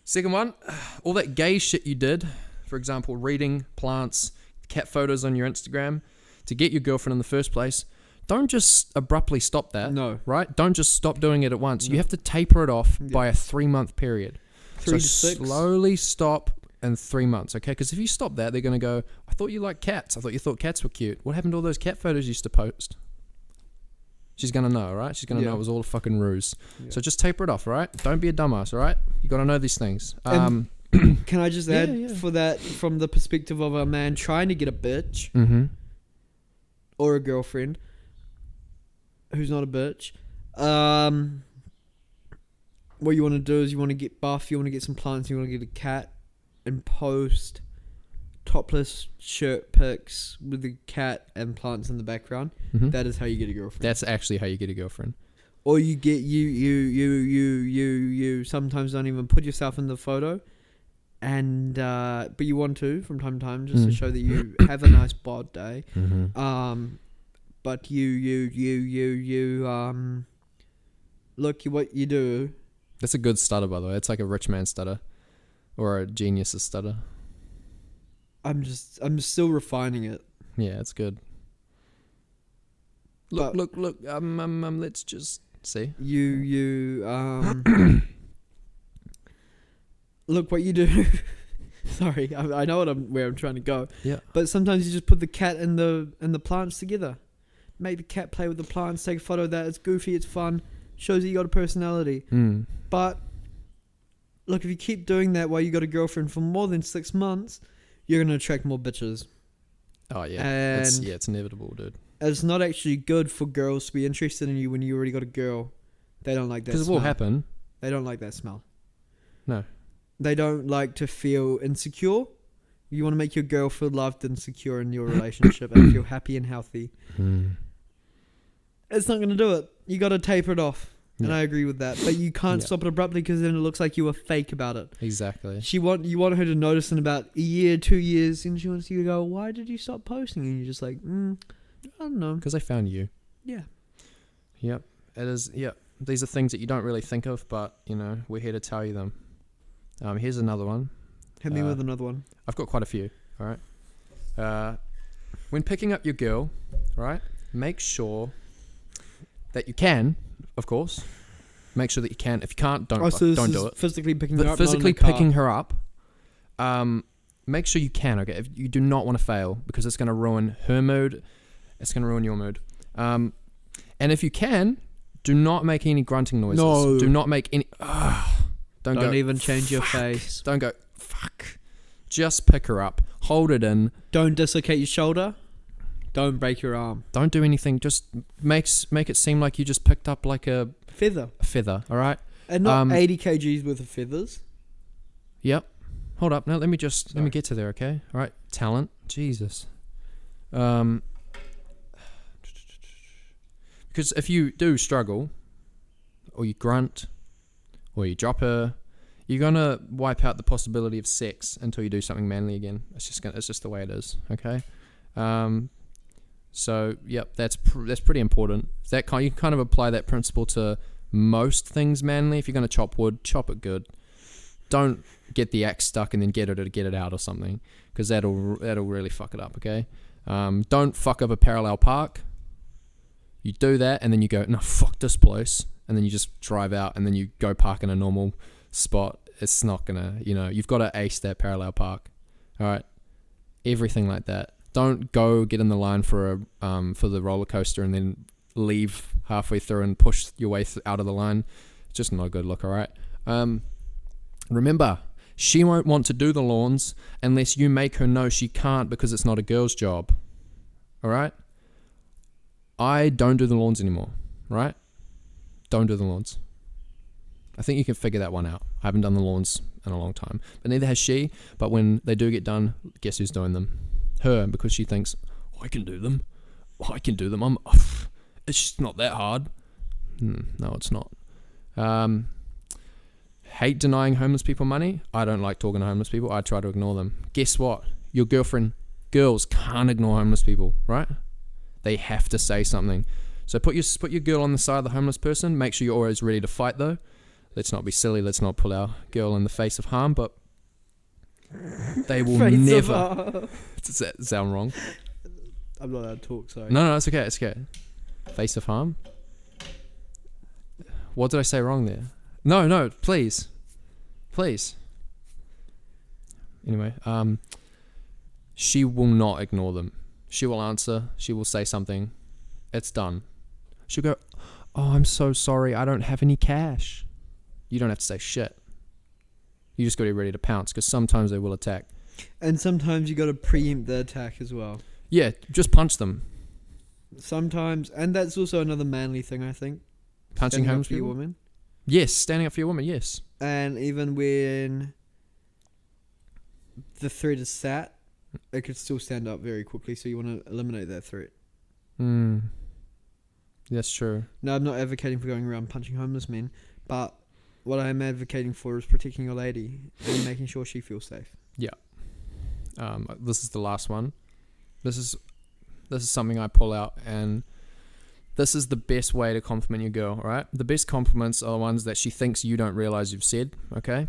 Second one, all that gay shit you did, for example, reading plants, cat photos on your Instagram, to get your girlfriend in the first place, don't just abruptly stop that.
No.
Right? Don't just stop doing it at once.
No.
You have to taper it off
Yeah.
by a 3-month period.
3 to
so
6.
slowly stop in 3 months, okay? Because if you stop that, they're going to go, I thought you liked cats. I thought you thought cats were cute. What happened to all those cat photos you used to post? She's going to know, right? She's going to
Yeah.
know it was all a fucking ruse.
Yeah.
So just taper it off, right? Don't be a dumbass, all right? You got to know these things.
And- Can I just add
Yeah.
for that, from the perspective of a man trying to get a bitch
Mm-hmm.
or a girlfriend who's not a bitch, what you want to do is you want to get buff, you want to get some plants, you want to get a cat and post topless shirt pics with the cat and plants in the background.
Mm-hmm.
That is how you get a girlfriend.
That's actually how you get a girlfriend.
Or you get you sometimes don't even put yourself in the photo, and but you want to from time to time just to show that you have a nice bod day.
Mm-hmm.
But you look, what you do.
That's a good stutter, by the way. It's like a rich man stutter or a genius's stutter.
I'm still refining it.
Yeah, it's good. Look, let's just see.
Look what you do. Sorry, I know where I'm trying to go.
Yeah.
But sometimes you just put the cat and the plants together. Make the cat play with the plants, take a photo of that. It's goofy, it's fun, shows that you got a personality.
Mm.
But look, if you keep doing that while you got a girlfriend for more than 6 months, you're gonna attract more bitches.
Oh yeah.
And
It's inevitable, dude.
it's not actually good for girls to be interested in you when you already got a girl. They don't like that.
Because it will happen.
They don't like that smell.
No.
They don't like to feel insecure. You want to make your girl feel loved and secure in your relationship and feel happy and healthy. It's not going to do it. You got to taper it off. And
Yeah.
I agree with that. But you can't
Yeah.
stop it abruptly because then it looks like you were fake about it.
Exactly.
You want her to notice in about a year, 2 years, and she wants you to go, why did you stop posting? And you're just like, I don't know.
Because I found you.
Yeah.
Yep. It is. Yep. These are things that you don't really think of, but, you know, we're here to tell you them. Here's another one.
Hit me with another one.
I've got quite a few. All right. When picking up your girl, right, make sure that you can, of course. Make sure that you can. If you can't, don't do it.
Physically picking her up.
Physically picking her up. Make sure you can. Okay. If you do not want to fail, because it's going to ruin her mood. It's going to ruin your mood. And if you can, do not make any grunting noises.
No.
Do not make any. Don't go.
even change your
"Fuck."
face.
Don't go. Fuck. Just pick her up. Hold it in.
Don't dislocate your shoulder. Don't break your arm.
Don't do anything. Just make it seem like you just picked up like a
Feather.
feather. All right.
And not 80 kgs worth of feathers.
Yep. Hold up. Now let me get to there. Okay. All right. Talent. Jesus. Because if you do struggle, or you grunt, or you drop her, you're gonna wipe out the possibility of sex until you do something manly again. It's just the way it is. Okay. So yep, that's pretty important. You can kind of apply that principle to most things manly. If you're gonna chop wood, chop it good. Don't get the axe stuck and then get it out or something, because that'll really fuck it up. Okay. Don't fuck up a parallel park. You do that and then you go, no, fuck this place, and then you just drive out and then you go park in a normal spot. It's not gonna, you've got to ace that parallel park. All right, everything like that. Don't go get in the line for the roller coaster and then leave halfway through and push your way out of the line. It's just not a good look. All right. Remember, she won't want to do the lawns unless you make her know she can't, because it's not a girl's job. All right. I don't do the lawns anymore. Right. Don't do the lawns. I think you can figure that one out. I haven't done the lawns in a long time, but neither has she. But when they do get done, guess who's doing them? Her, because she thinks, I can do them. It's just not that hard. No, it's not. Hate denying homeless people money. I don't like talking to homeless people. I try to ignore them. Guess what? Your girls can't ignore homeless people, right? They have to say something. So put your girl on the side of the homeless person. Make sure you're always ready to fight, though. Let's not be silly. Let's not put our girl in the face of harm, but they will never. Does that sound wrong?
I'm not allowed to talk, sorry.
No, it's okay. It's okay. Face of harm? What did I say wrong there? No, please. Anyway, she will not ignore them. She will answer. She will say something. It's done. She'll go, oh, I'm so sorry. I don't have any cash. You don't have to say shit. You just got to be ready to pounce, because sometimes they will attack.
And sometimes you got to preempt the attack as well.
Yeah, just punch them.
Sometimes, and that's also another manly thing, I think.
Punching homeless
for your
people?
woman.
Yes, standing up for your woman, yes.
And even when the threat is sat, it could still stand up very quickly, so you want to eliminate that threat.
That's true.
No, I'm not advocating for going around punching homeless men, but what I am advocating for is protecting your lady and making sure she feels safe.
Yeah. This is the last one. This is something I pull out, and this is the best way to compliment your girl, right? The best compliments are the ones that she thinks you don't realize you've said, okay?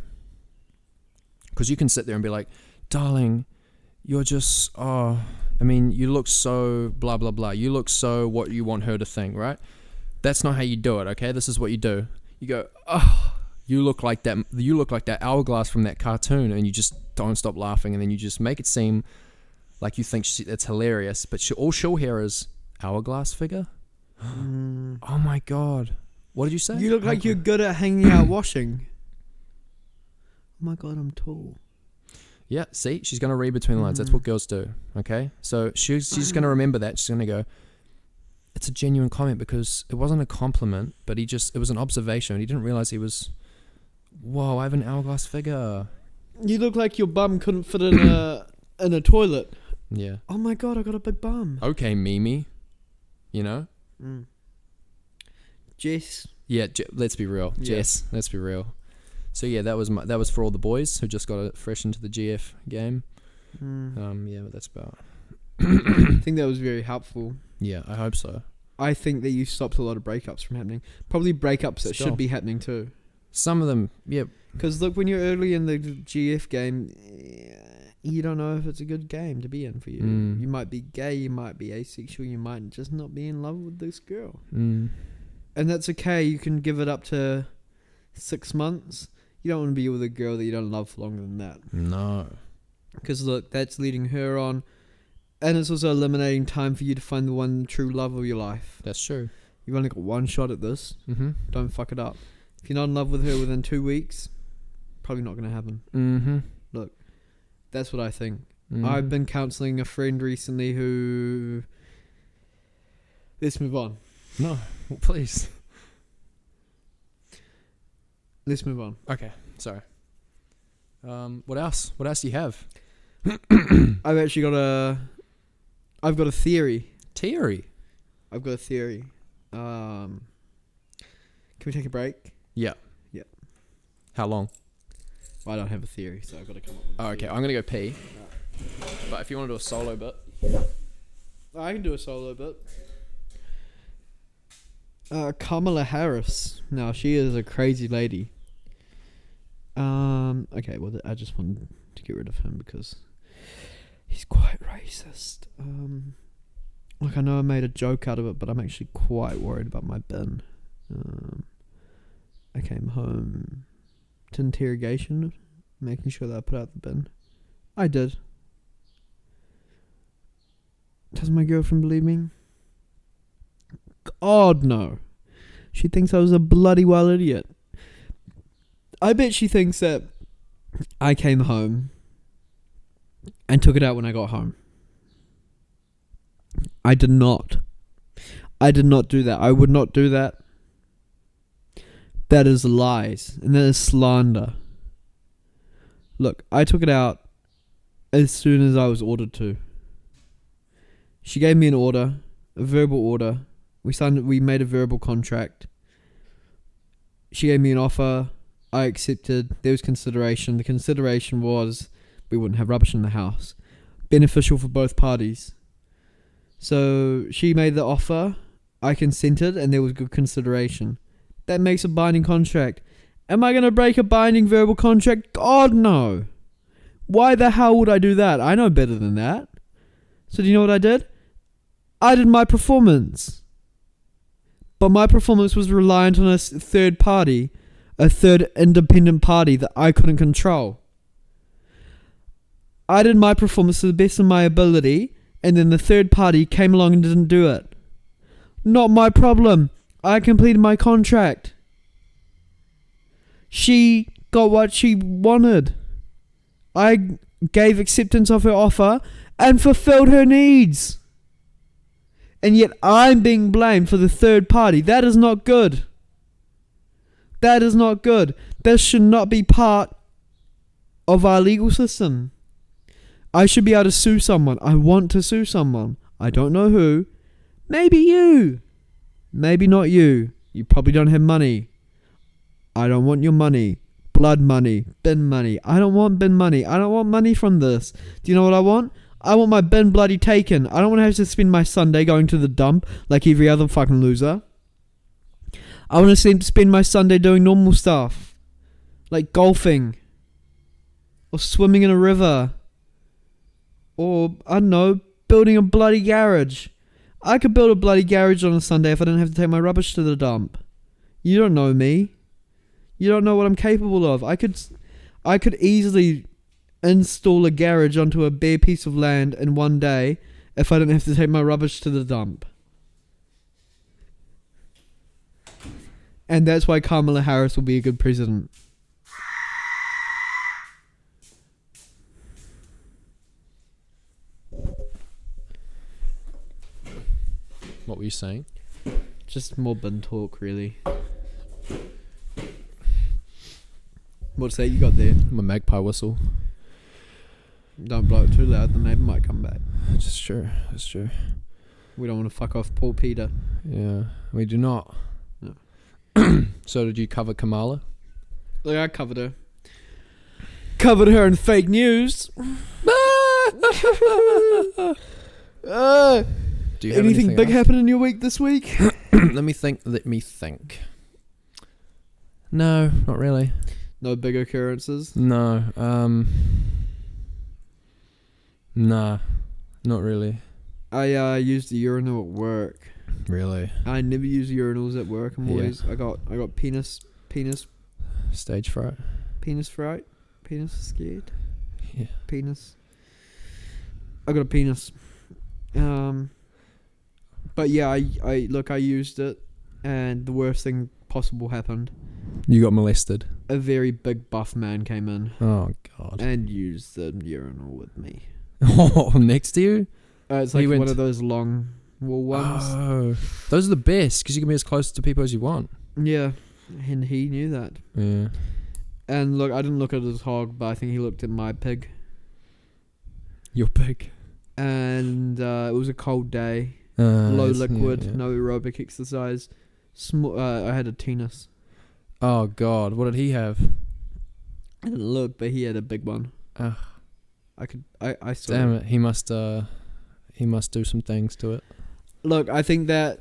Because you can sit there and be like, darling, you're just, you look so blah, blah, blah. You look so what you want her to think, right? That's not how you do it, okay? This is what you do. You go, you look like that hourglass from that cartoon, and you just don't stop laughing, and then you just make it seem like you think it's hilarious, but all she'll hear is hourglass figure. Oh my god, what did you say?
You look like you're good at hanging out washing. Oh my god, I'm tall.
Yeah, see, she's gonna read between the lines. That's what girls do. Okay, so she's gonna remember that. She's gonna go, it's a genuine comment because it wasn't a compliment, but it was an observation. He didn't realize he was, whoa, I have an hourglass figure.
You look like your bum couldn't fit in a toilet.
Yeah.
Oh my god, I got a big bum.
Okay, Mimi. You know?
Mm. Jess.
Yeah, let's be real.
Yeah.
Jess, let's be real. So yeah, that was for all the boys who just got it fresh into the GF game. Yeah, but that's about.
I think that was very helpful.
Yeah, I hope so.
I think that you stopped a lot of breakups from happening. Probably breakups that
Still.
should be happening too.
Some of them, yeah.
Because look, when you're early in the GF game, you don't know if it's a good game to be in for you.
Mm.
You might be gay, you might be asexual, you might just not be in love with this girl.
Mm.
And that's okay. You can give it up to 6 months. You don't want to be with a girl that you don't love for longer than that.
No.
Because look, that's leading her on. And it's also eliminating time for you to find the one true love of your life.
That's true.
You've only got one shot at this.
Mm-hmm.
Don't fuck it up. If you're not in love with her within 2 weeks, probably not going to happen.
Mm-hmm.
Look, that's what I think.
Mm-hmm.
I've been counselling a friend recently who... Let's move on.
No, well, please.
Let's move on.
Okay, sorry. What else? What else do you have?
I've actually got a... I've got a theory.
Theory.
I've got a theory. Can we take a break?
Yeah.
Yeah.
How long?
Well, I don't have a theory, so I've got to come up with a
Oh, okay.
theory.
I'm gonna go pee. But if you want to do a solo bit,
I can do a solo bit. Kamala Harris. Now, she is a crazy lady. Okay, well, I just wanted to get rid of him because he's quite racist. Look, I know I made a joke out of it, but I'm actually quite worried about my bin. I came home to interrogation, making sure that I put out the bin. I did. Does my girlfriend believe me? God, no. She thinks I was a bloody well idiot. I bet she thinks that I came home and took it out when I got home. I did not. I did not do that. I would not do that. That is lies. And that is slander. Look, I took it out as soon as I was ordered to. She gave me an order, a verbal order. We made a verbal contract. She gave me an offer. I accepted. There was consideration. The consideration was we wouldn't have rubbish in the house. Beneficial for both parties. So she made the offer. I consented, and there was good consideration. That makes a binding contract. Am I going to break a binding verbal contract? God, no. Why the hell would I do that? I know better than that. So do you know what I did? I did my performance. But my performance was reliant on a third party, a third independent party that I couldn't control. I did my performance to the best of my ability, and then the third party came along and didn't do it. Not my problem. I completed my contract. She got what she wanted. I gave acceptance of her offer and fulfilled her needs. And yet I'm being blamed for the third party. That is not good. That is not good. This should not be part of our legal system. I should be able to sue someone. I want to sue someone. I don't know who. Maybe you. Maybe not you. You probably don't have money. I don't want your money. Blood money. Bin money. I don't want bin money. I don't want money from this. Do you know what I want? I want my bin bloody taken. I don't want to have to spend my Sunday going to the dump like every other fucking loser. I want to spend my Sunday doing normal stuff. Like golfing. Or swimming in a river. Or, I don't know, building a bloody garage. I could build a bloody garage on a Sunday if I didn't have to take my rubbish to the dump. You don't know me. You don't know what I'm capable of. I could easily install a garage onto a bare piece of land in one day if I didn't have to take my rubbish to the dump. And that's why Kamala Harris will be a good president.
What were you saying?
Just more bin talk, really. What's that you got there?
My magpie whistle.
Don't blow it too loud, the neighbour might come back.
That's true. That's true.
We don't want to fuck off poor Peter.
Yeah, we do not.
No.
So did you cover Kamala?
Look, I covered her. Covered her in fake news.
Do you have
Anything big
else?
happen in your week this week?
Let me think. No, not really.
No big occurrences.
No. Nah, not really.
I used the urinal at work.
Really?
I never use urinals at work. I'm
Yeah.
always I got penis
Stage fright?
fright. Penis scared.
Yeah.
Penis. I got a penis. But yeah, I used it, and the worst thing possible happened.
You got molested?
A very big buff man came in
Oh, God.
and used the urinal with me.
Oh, next to you?
It's
He
like
went-
one of those long wall ones.
Oh, those are the best because you can be as close to people as you want.
Yeah, and he knew that.
Yeah.
And look, I didn't look at his hog, but I think he looked at my pig.
You're big.
And it was a cold day, low liquid, no aerobic exercise. I had a penis.
Oh, God. What did he have?
I didn't look, but he had a big one.
Ugh.
I saw
Damn
it.
it. He must do some things to it.
Look, I think that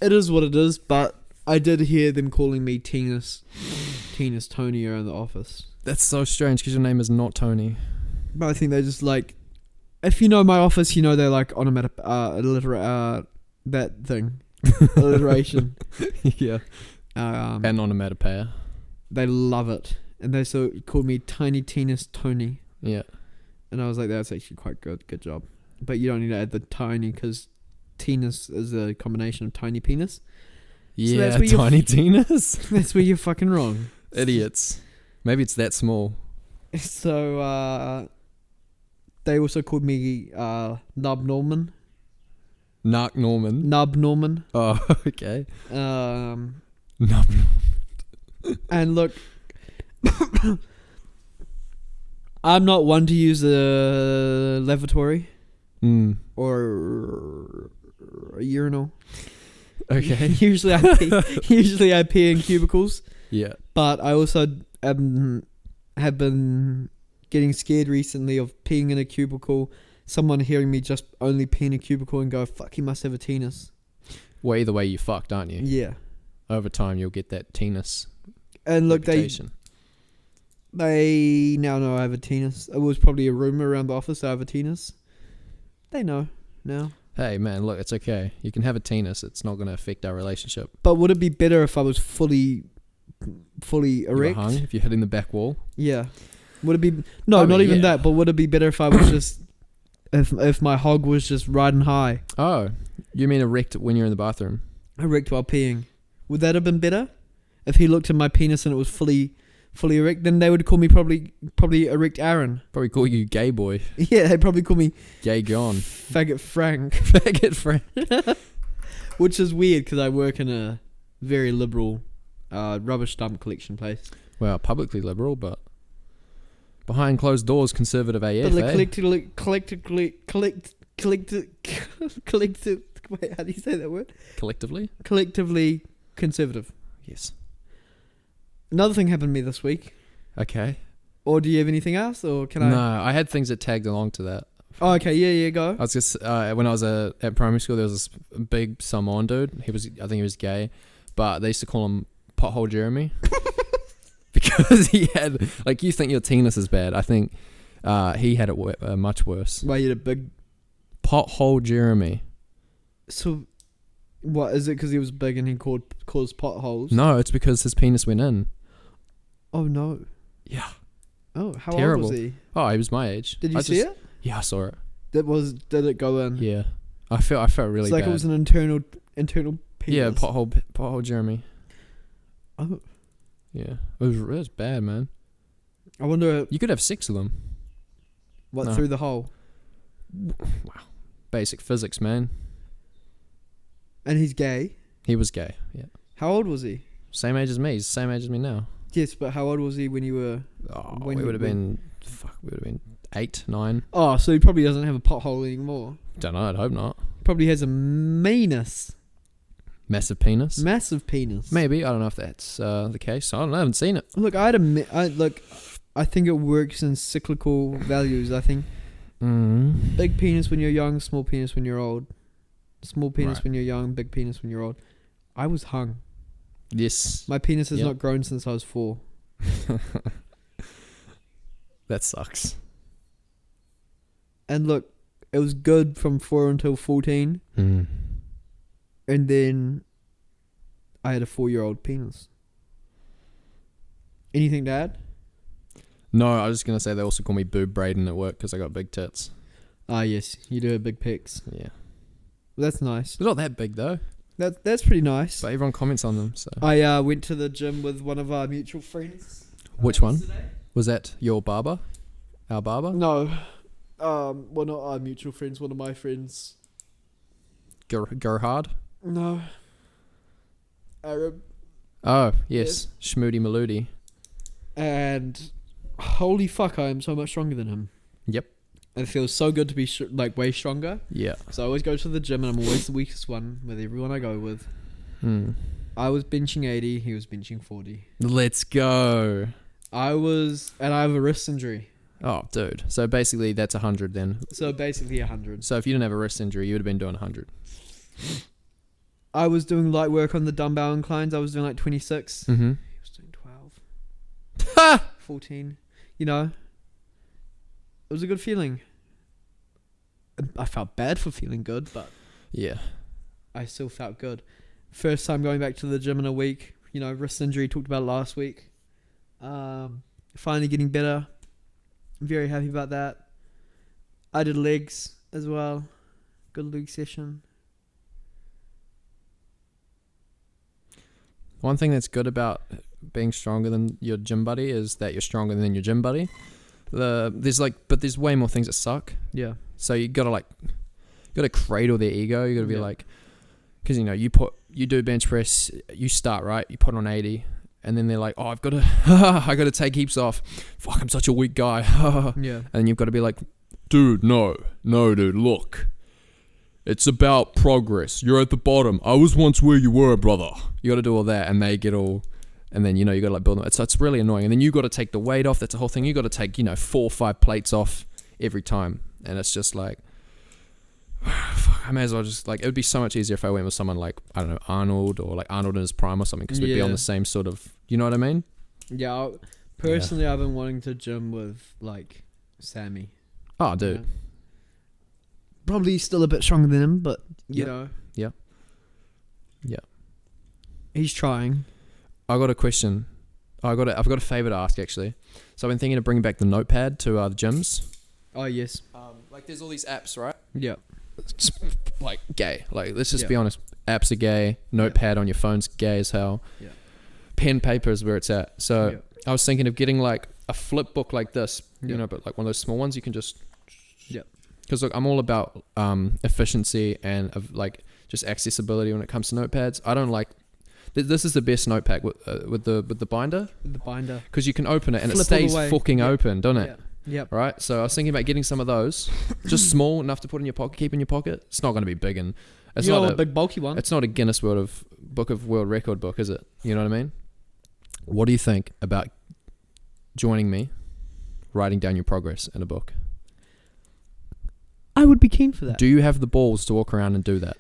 it is what it is, but I did hear them calling me Teenus Tony around the office.
That's so strange because your name is not Tony.
But I think they just like, if you know my office, you know they're like that thing, alliteration.
Yeah.
Um,
And onomatopoeia.
they love it, and they so called me Tiny Teenus Tony,
Yeah.
and I was like, that's actually quite good job. But you don't need to add the tiny because Teenus is a combination of tiny penis.
Yeah,
that's where you're
Tiny Tinas.
That's where you're fucking wrong.
Idiots. Maybe it's that small.
So they also called me Nub Norman.
Narc Norman.
Nub Norman.
Oh, okay.
Um,
Nub.
and look, I'm not one to use a lavatory
Mm.
or a urinal.
Okay.
usually I pee in cubicles,
Yeah.
but I also have been getting scared recently of peeing in a cubicle. Someone hearing me just only pee in a cubicle and go, "Fuck, he must have a penis."
Well, either way, you fucked, aren't you?
Yeah.
Over time, you'll get that tennis
And look,
reputation.
they now know I have a penis. It was probably a rumor around the office that I have a penis. They know now.
Hey, man, look, it's okay. You can have a tennis. It's not going to affect our relationship.
But would it be better if I was fully
You were
erect?
hung if you're hitting the back wall.
Yeah. Would it be no,
I mean,
not even
yeah.
that. But would it be better if I was just if my hog was just riding high,
Oh, you mean erect when you're in the bathroom?
erect while peeing? Would that have been better? If he looked at my penis and it was fully erect, then they would call me probably erect Aaron.
Probably call you gay boy.
Yeah, they'd probably call me
Gay John.
faggot Frank,
Faggot friend.
which is weird because I work in a very liberal rubbish dump collection place.
Well, publicly liberal, but behind closed doors, conservative AF.
But like
eh?
collective. Wait, how do you say that word?
Collectively?
Collectively conservative.
Yes.
Another thing happened to me this week.
Okay.
Or do you have anything else, or can I?
No, I had things that tagged along to that.
Oh, okay, yeah, go.
I was just when I was at primary school, there was this big Samoan dude. I think he was gay, but they used to call him Pothole Jeremy because he had like you think your penis is bad. I think he had it much worse.
Why you had a big?
Pothole Jeremy.
So, what is it? Because he was big and he caused potholes.
No, it's because his penis went in.
Oh no.
Yeah.
Oh, how
Terrible.
old was he?
Oh, he was my age.
Did you see it?
Yeah, I saw it.
Did it go in?
Yeah, I felt really
it's like
bad.
it was an internal penis.
Yeah, pothole Jeremy.
Oh,
Yeah, it was bad, man.
I wonder
You could have 6 of them.
what
No.
through the hole.
Basic physics, man.
And he's gay.
He was gay. Yeah.
How old was he?
Same age as me. He's the same age as me now.
Yes, but how old was he when you were...
Oh,
When
we
you-
would have
when-
been. Fuck, we would have been 8, 9.
Oh, so he probably doesn't have a pothole anymore.
Don't know. I'd hope not.
Probably has a meanest,
Massive penis.
massive penis.
Maybe. I don't know if that's the case. I don't know. I haven't seen it.
Look, I think it works in cyclical values. I think big penis when you're young, small penis when you're old. Small penis
Right.
when you're young, big penis when you're old. I was hung.
Yes.
My penis has
Yep.
not grown since I was 4.
That sucks.
And look, it was good from 4 until 14.
Mm.
And then I had a 4-year-old penis. Anything to add?
No, I was just going to say they also call me Boob Braden at work because I got big tits.
Ah, yes, you do have big pics.
Yeah.
That's nice.
They're not that big though,
That's pretty nice.
but everyone comments on them. So
I went to the gym with one of our mutual friends.
Which one?
Yesterday.
Was that your barber? Our barber?
No. Well, not our mutual friends. One of my friends.
Gerhard?
No. Arab.
Oh, yes. Schmoody Maludi.
And holy fuck, I am so much stronger than him.
Yep.
It feels so good to be way stronger.
Yeah.
So I always go to the gym and I'm always the weakest one with everyone I go with.
Hmm.
I was benching 80, he was benching 40.
Let's go.
And I have a wrist injury.
Oh, dude. So basically that's 100 then.
So basically 100.
So if you didn't have a wrist injury, you would have been doing 100.
I was doing light work on the dumbbell inclines. I was doing like 26.
Mm-hmm.
He was doing 12,
Ha!
14. You know, it was a good feeling. I felt bad for feeling good, but
Yeah.
I still felt good. First time going back to the gym in a week. You know, wrist injury, talked about it last week. Finally getting better. I'm very happy about that. I did legs as well. Good leg session.
One thing that's good about being stronger than your gym buddy is that you're stronger than your gym buddy. There's way more things that suck.
Yeah.
So you gotta cradle their ego. You gotta be
Yeah.
like, because you do bench press, you start right, you put on 80, and then they're like, oh, I gotta take heaps off. Fuck, I'm such a weak guy.
Yeah.
And you've got to be like, dude, no, dude, look. It's about progress. You're at the bottom. I was once where you were, brother. You got to do all that, and they get all, and then you got to like build them. It's really annoying. And then you got to take the weight off. That's the whole thing. You got to take 4 or 5 plates off every time, and it's just like, fuck, I may as well just like. It would be so much easier if I went with someone like, I don't know, Arnold, or like Arnold in his prime or something, because we'd be on
Yeah.
the same sort of. You know what I mean?
Yeah. Personally, I've been wanting to gym with like Sammy.
Oh, dude.
You know? Probably still a bit stronger than him, but you
Yep.
know.
Yep. Yep.
He's trying.
I got a question. I've got a favor to ask actually. So I've been thinking of bringing back the notepad to the gyms.
Oh yes.
Like there's all these apps, right?
Yeah.
It's like gay. Like let's just
Yeah.
be honest. Apps are gay. Notepad on your phone's gay as hell.
Yeah.
Pen paper is where it's at. So
Yeah.
I was thinking of getting like a flip book like this,
Yeah.
but like one of those small ones you can just.
Yeah.
Because look, I'm all about efficiency and of like just accessibility when it comes to notepads. I don't like. This is the best notepad with the binder,
The binder.
because you can open it and
Flip
it
all the
stays
way.
fucking
Yep.
open, doesn't it?
Yeah. Yep.
Right. So I was thinking about getting some of those, just small enough to put in your pocket, keep in your pocket. It's not going to be big, and it's
You
not
want
a
a big bulky one.
it's not a Guinness Book of World Record book, is it? You know what I mean? What do you think about joining me, writing down your progress in a book?
I would be keen for that.
Do you have the balls to walk around and do that?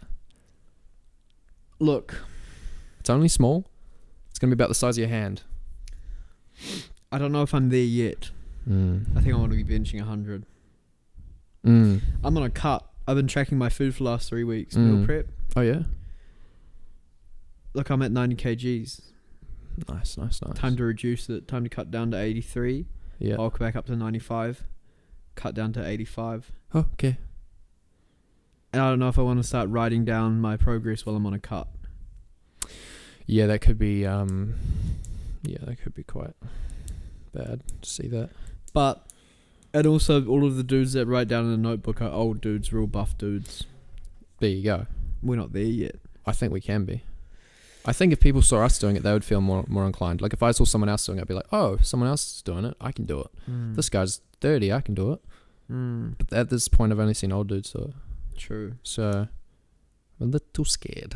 Look,
It's only small. It's going to be about the size of your hand.
I don't know if I'm there yet. I think I want to be benching 100. I'm on a cut. I've been tracking my food for the last 3 weeks. Meal prep.
Oh yeah.
Look, I'm at 90 kgs.
Nice.
Time to reduce it. Time to cut down to 83.
Yeah.
I'll come back up to 95. Cut down to 85.
Oh, okay.
And I don't know if I want to start writing down my progress while I'm on a cut.
Yeah, that could be. That could be quite bad to see that.
But, and also all of the dudes that write down in the notebook are old dudes, real buff dudes.
There you go.
We're not there yet.
I think we can be. I think if people saw us doing it, they would feel more inclined. Like if I saw someone else doing it, I'd be like, oh, someone else is doing it, I can do it. This guy's 30, I can do it. But at this point, I've only seen old dudes do it.
True.
So I'm a little scared.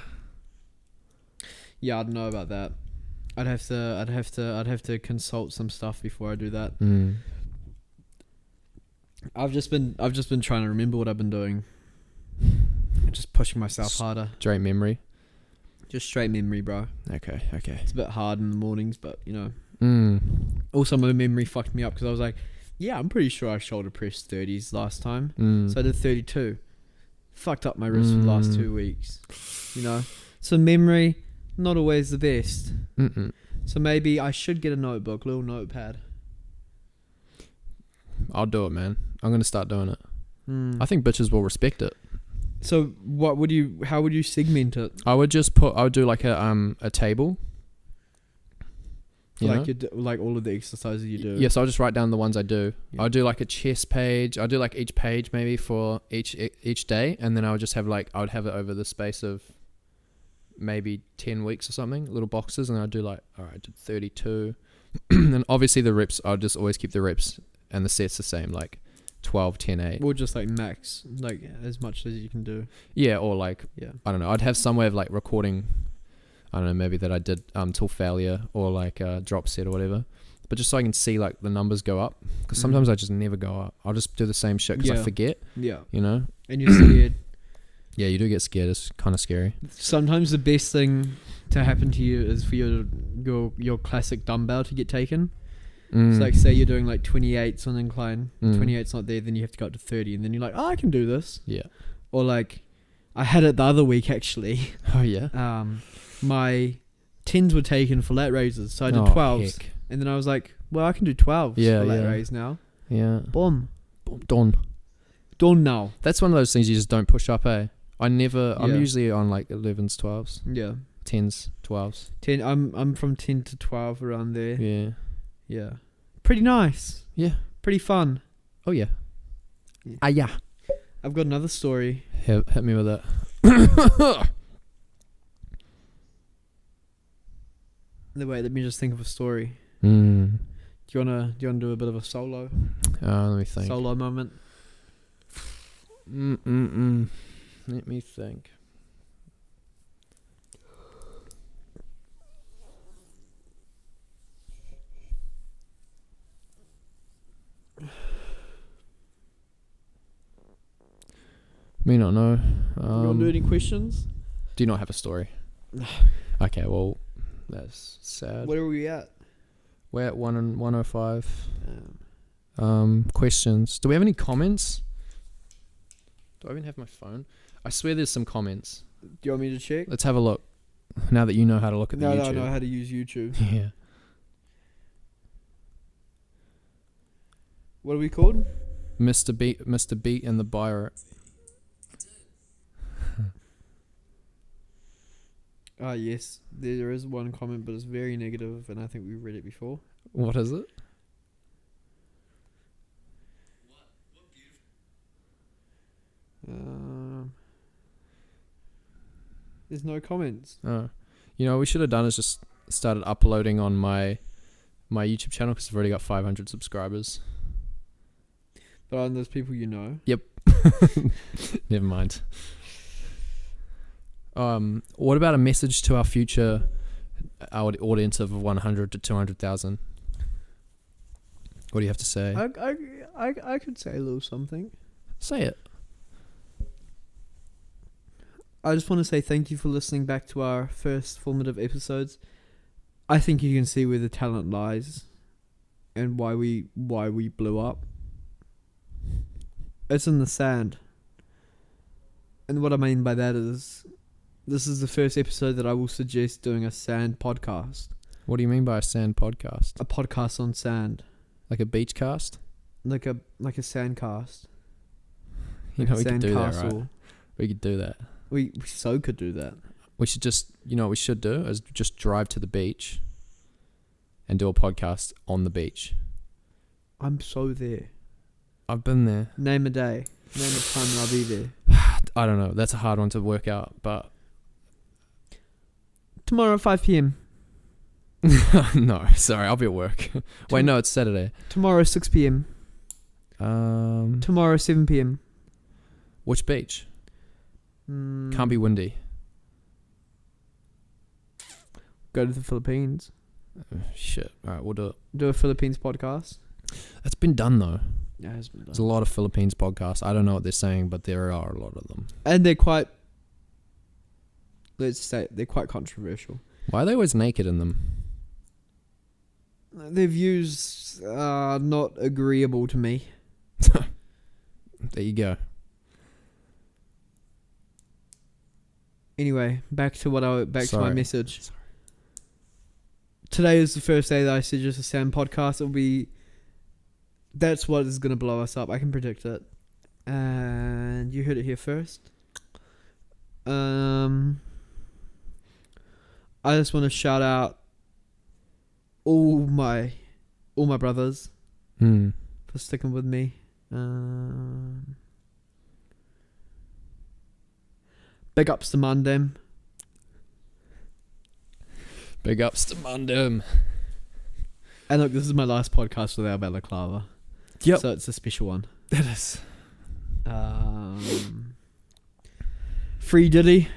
Yeah, I don't know about that. I'd have to consult some stuff before I do that. I've just been trying to remember what I've been doing. Just pushing myself harder.
Straight memory.
Just straight memory, bro.
Okay.
It's a bit hard in the mornings, but you know. Also, my memory fucked me up because I was like, yeah, I'm pretty sure I shoulder pressed 30s last time. So I did 32. Fucked up my wrist for the last 2 weeks. You know? So memory, not always the best. So maybe I should get a notebook, little notepad.
I'll do it, man. I'm going to start doing it. I think bitches will respect it.
So how would you segment it?
I would do like a table.
Like all of the exercises you do.
Yes, I'll just write down the ones I do.
Yeah.
I'll do like a chest page. I'll do like each page maybe for each day, and then I would just have I would have it over the space of maybe 10 weeks or something, little boxes, and I'd do like, all right, I did 32. And obviously the reps, I'll just always keep the reps and the sets the same, like 12, 10, 8.
Or just like max, like as much as you can do.
Yeah, or like,
Yeah.
I don't know, I'd have some way of like recording, I don't know, maybe that I did till failure or like a drop set or whatever. But just so I can see like the numbers go up. Because sometimes I just never go up. I'll just do the same shit because I forget.
Yeah.
You know?
And you're scared.
Yeah, you do get scared. It's kind of scary.
Sometimes the best thing to happen to you is for your classic dumbbell to get taken. So like say you're doing like 28s on incline, 28's not there, then you have to go up to 30, and then you're like, oh, I can do this.
Yeah.
Or like, I had it the other week actually.
Oh yeah.
My 10s were taken for lat raises, so I did 12s,
heck.
and then I was like, well, I can do 12s for lat raise now.
Yeah.
Boom.
Done.
Done now.
That's one of those things you just don't push up, eh? I'm
Yeah.
usually on like 11s, 12s,
Yeah.
10s, 12s.
10. I'm from 10 to 12 around there.
Yeah.
Yeah. Pretty nice.
Yeah.
Pretty fun.
Oh yeah.
Yeah.
Ah yeah.
I've got another story.
Hit me with it.
Wait, let me just think of a story.
Mm.
Do you wanna do a bit of a solo
Let me think.
solo moment?
Let me think. Me not know.
You want to do any questions?
Do you not have a story? Okay, well, that's sad.
Where are we at?
We're at 105. Questions. Do we have any comments? Do I even have my phone? I swear there's some comments.
Do you want me to check?
Let's have a look. Now that you know how to look at the YouTube.
No, I know how to use YouTube.
Yeah.
What are we called?
Mr. Beat and the Buyer.
Yes. There is one comment, but it's very negative, and I think we've read it before.
What is it?
There's no comments.
Oh. You know, what we should have done is just started uploading on my YouTube channel because I've already got 500 subscribers.
But aren't those people you know?
Yep. Never mind. What about a message to our future audience of 100 to 200,000? What do you have to say?
I could say a little something.
Say it.
I just want to say thank you for listening back to our first formative episodes. I think you can see where the talent lies and why we blew up. It's in the sand. And what I mean by that is this is the first episode that I will suggest doing a sand podcast.
What do you mean by a sand podcast?
A podcast on sand.
Like a beach cast?
Like a sand cast.
You
Like
know,
a
we could
sand
do
castle.
that, right? We could do that.
We so could do that.
We should just, you know what we should do is just drive to the beach and do a podcast on the beach.
I'm so there.
I've been there.
Name a day. Name a time and I'll be there.
I don't know. That's a hard one to work out, but
Tomorrow 5 p.m.
No, sorry, I'll be at work. Wait, no, it's Saturday.
Tomorrow 6 p.m. Tomorrow 7 p.m.
Which beach? Can't be windy.
Go to the Philippines.
Shit. All right, we'll do it.
Do a Philippines podcast.
It's been done though.
Yeah, it has been
There's a lot of Philippines podcasts. I don't know what they're saying, but there are a lot of them.
And they're quite, let's say, they're quite controversial.
Why are they always naked in them?
Their views are not agreeable to me.
There you go.
Anyway, back to my
Sorry.
message. Today is the first day that I suggest a Sam podcast. That's what is going to blow us up. I can predict it. And you heard it here first. I just want to shout out all my brothers for sticking with me. Big ups to Mandem.
Big ups to Mundum.
And look, this is my last podcast without Balaclava.
Yep.
So it's a special one.
It is.
Free Diddy.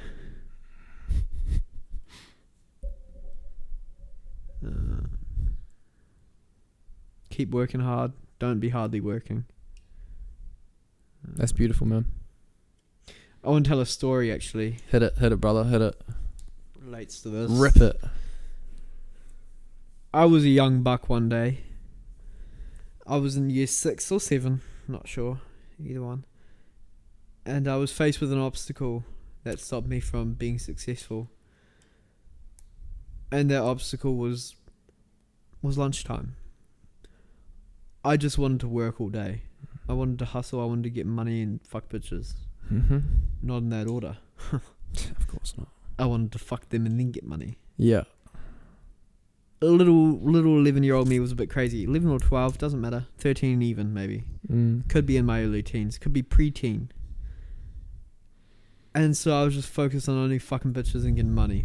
Keep working hard. Don't be hardly working.
That's beautiful, man.
I want to tell a story, actually.
Hit it, brother. Hit it.
Relates to this.
Rip it.
I was a young buck one day. I was in year 6 or 7. Not sure. Either one. And I was faced with an obstacle that stopped me from being successful. And that obstacle was lunchtime. I just wanted to work all day. I wanted to hustle. I wanted to get money and fuck bitches.
Mm-hmm.
Not in that order.
Of course not.
I wanted to fuck them and then get money.
Yeah.
A little 11-year-old me was a bit crazy. 11 or 12, doesn't matter. 13 even, maybe. Could be in my early teens. Could be pre-teen. And so I was just focused on only fucking bitches and getting money.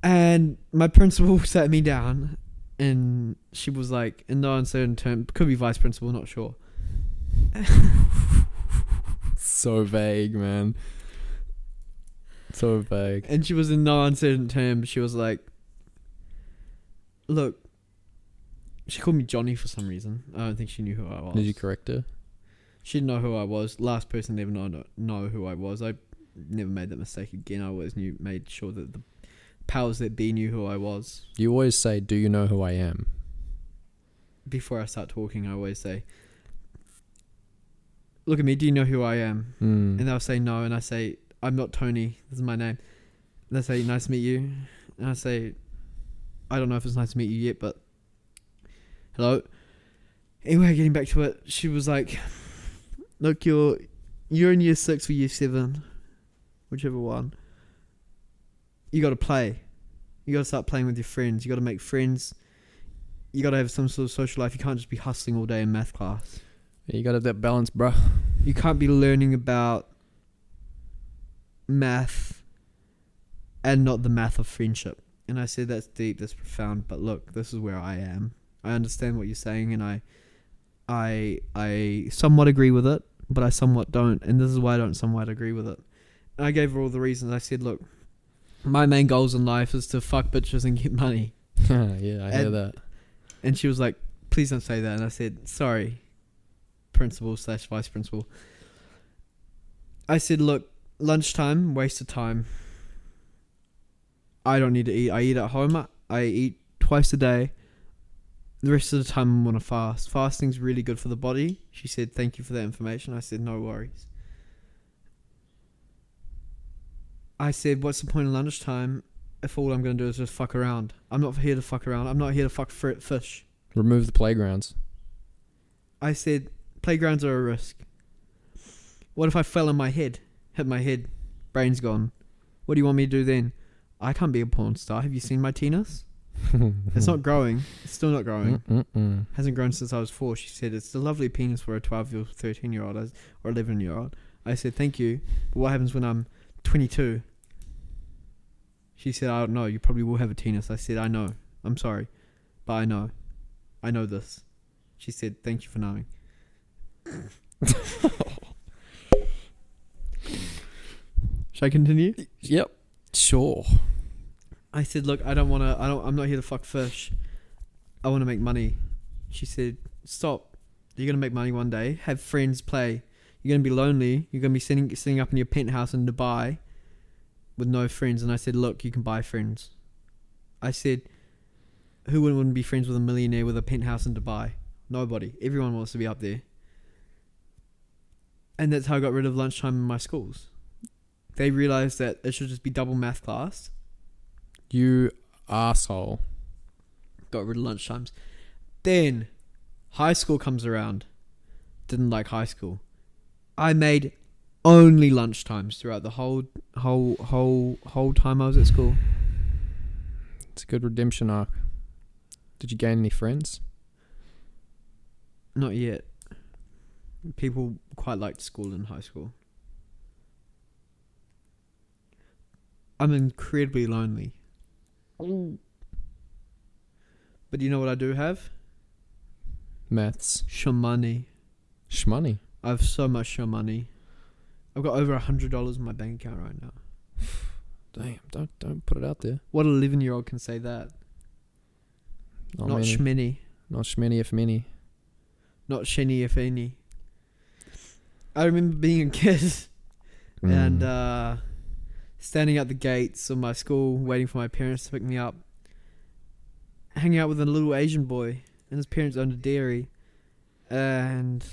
And my principal sat me down, and she was like, in no uncertain term, could be vice principal, not sure.
So vague, man. So vague.
And she was in no uncertain terms. She was like, look, she called me Johnny for some reason. I don't think she knew who I was.
Did you correct her?
She didn't know who I was. Last person to ever know who I was. I never made that mistake again. I always made sure that the powers that be knew who I was.
You always say, do you know who I am?
Before I start talking, I always say, look at me, do you know who I am? And they'll say no, and I say, I'm not Tony, this is my name. And they say, nice to meet you. And I say, I don't know if it's nice to meet you yet, but hello. Anyway, getting back to it, she was like, look, you're in year 6 or year 7, whichever one. You got to play. You got to start playing with your friends. You got to make friends. You got to have some sort of social life. You can't just be hustling all day in math class.
Yeah, you got to have that balance, bruh.
You can't be learning about math and not the math of friendship. And I said, that's deep, that's profound, but look, this is where I am. I understand what you're saying, and I somewhat agree with it, but I somewhat don't, and this is why I don't somewhat agree with it. And I gave her all the reasons. I said, look, my main goals in life is to fuck bitches and get money.
Yeah, I hear that.
And she was like, please don't say that. And I said, sorry, principal/vice principal. I said, look, lunchtime, waste of time. I don't need to eat. I eat at home. I eat twice a day. The rest of the time I'm on a fast. Fasting's really good for the body. She said, thank you for that information. I said, no worries. I said, what's the point of lunchtime if all I'm going to do is just fuck around? I'm not here to fuck around. I'm not here to fuck fish.
Remove the playgrounds.
I said, playgrounds are a risk. What if I fell on my head? Hit my head. Brain's gone. What do you want me to do then? I can't be a porn star. Have you seen my penis? It's not growing. It's still not growing. Hasn't grown since I was 4. She said, it's a lovely penis for a 12-year-old, 13-year-old, or 11-year-old. I said, thank you. But what happens when I'm 22? She said, I don't know. You probably will have a penis. I said, I know. I'm sorry. But I know. I know this. She said, thank you for knowing. Should I continue?
Yep. Sure.
I said, look, I'm not here to fuck fish. I want to make money. She said, stop. You're going to make money one day. Have friends play. You're going to be lonely. You're going to be sitting up in your penthouse in Dubai with no friends. And I said, look, you can buy friends. I said, who wouldn't want to be friends with a millionaire with a penthouse in Dubai? Nobody. Everyone wants to be up there. And that's how I got rid of lunchtime in my schools. They realized that it should just be double math class.
You asshole.
Got rid of lunchtimes. Then high school comes around. Didn't like high school. I made only lunchtimes throughout the whole time I was at school.
It's a good redemption arc. Did you gain any friends?
Not yet. People quite liked school in high school. I'm incredibly lonely. But you know what I do have?
Maths.
Shmoney.
Shmoney.
I have so much shmoney. I've got over $100 in my bank account right now.
Damn, don't put it out there.
What 11-year-old can say that?
Not
Not
many.
shmeny.
Not shmany if many.
Not shenny if any. I remember being a kid and standing at the gates of my school waiting for my parents to pick me up, hanging out with a little Asian boy, and his parents owned a dairy, and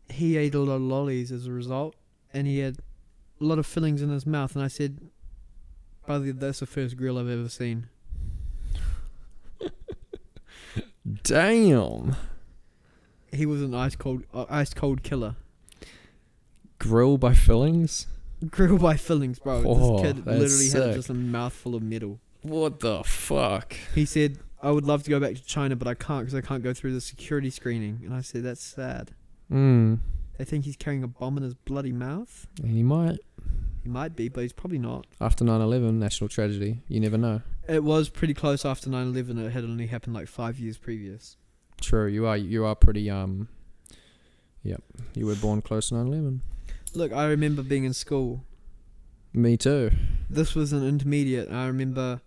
he ate a lot of lollies as a result, and he had a lot of fillings in his mouth, and I said, brother, that's the first grill I've ever seen.
Damn.
He was an ice cold killer.
Grill by fillings?
Grill by fillings, bro.
Oh,
This kid
that's
literally had
sick.
just a mouthful of metal.
What the fuck?
He said, I would love to go back to China, but I can't because I can't go through the security screening. And I said, that's sad. They think he's carrying a bomb in his bloody mouth.
He might.
He might be, but he's probably not.
After 9/11, national tragedy. You never know.
It was pretty close after 9/11. It had only happened like 5 years previous.
True. You are pretty Yep. You were born close to 9/11.
Look, I remember being in school.
Me too.
This was an intermediate. And I remember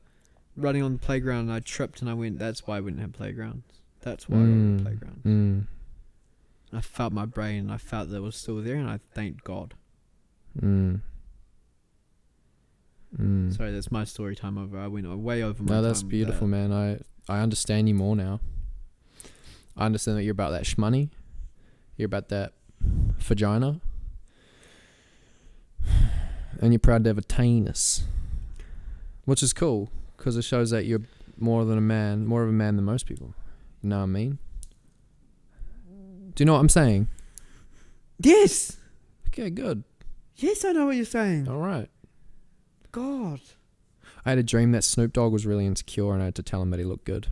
running on the playground and I tripped and I went, that's why we didn't have playgrounds. That's why I don't have playgrounds.
Mm.
I felt my brain and I felt that it was still there and I thanked God.
Mm. Mm.
Sorry, that's my story time over. I went way over my
No,
time.
that's
with
beautiful,
that.
man. I understand you more now. I understand that you're about that shmoney. You're about that vagina. And you're proud to have a penis. Which is cool, because it shows that you're more of a man than most people. You know what I mean? Do you know what I'm saying?
Yes!
Okay, good.
Yes, I know what you're saying.
All right.
God.
I had a dream that Snoop Dogg was really insecure and I had to tell him that he looked good.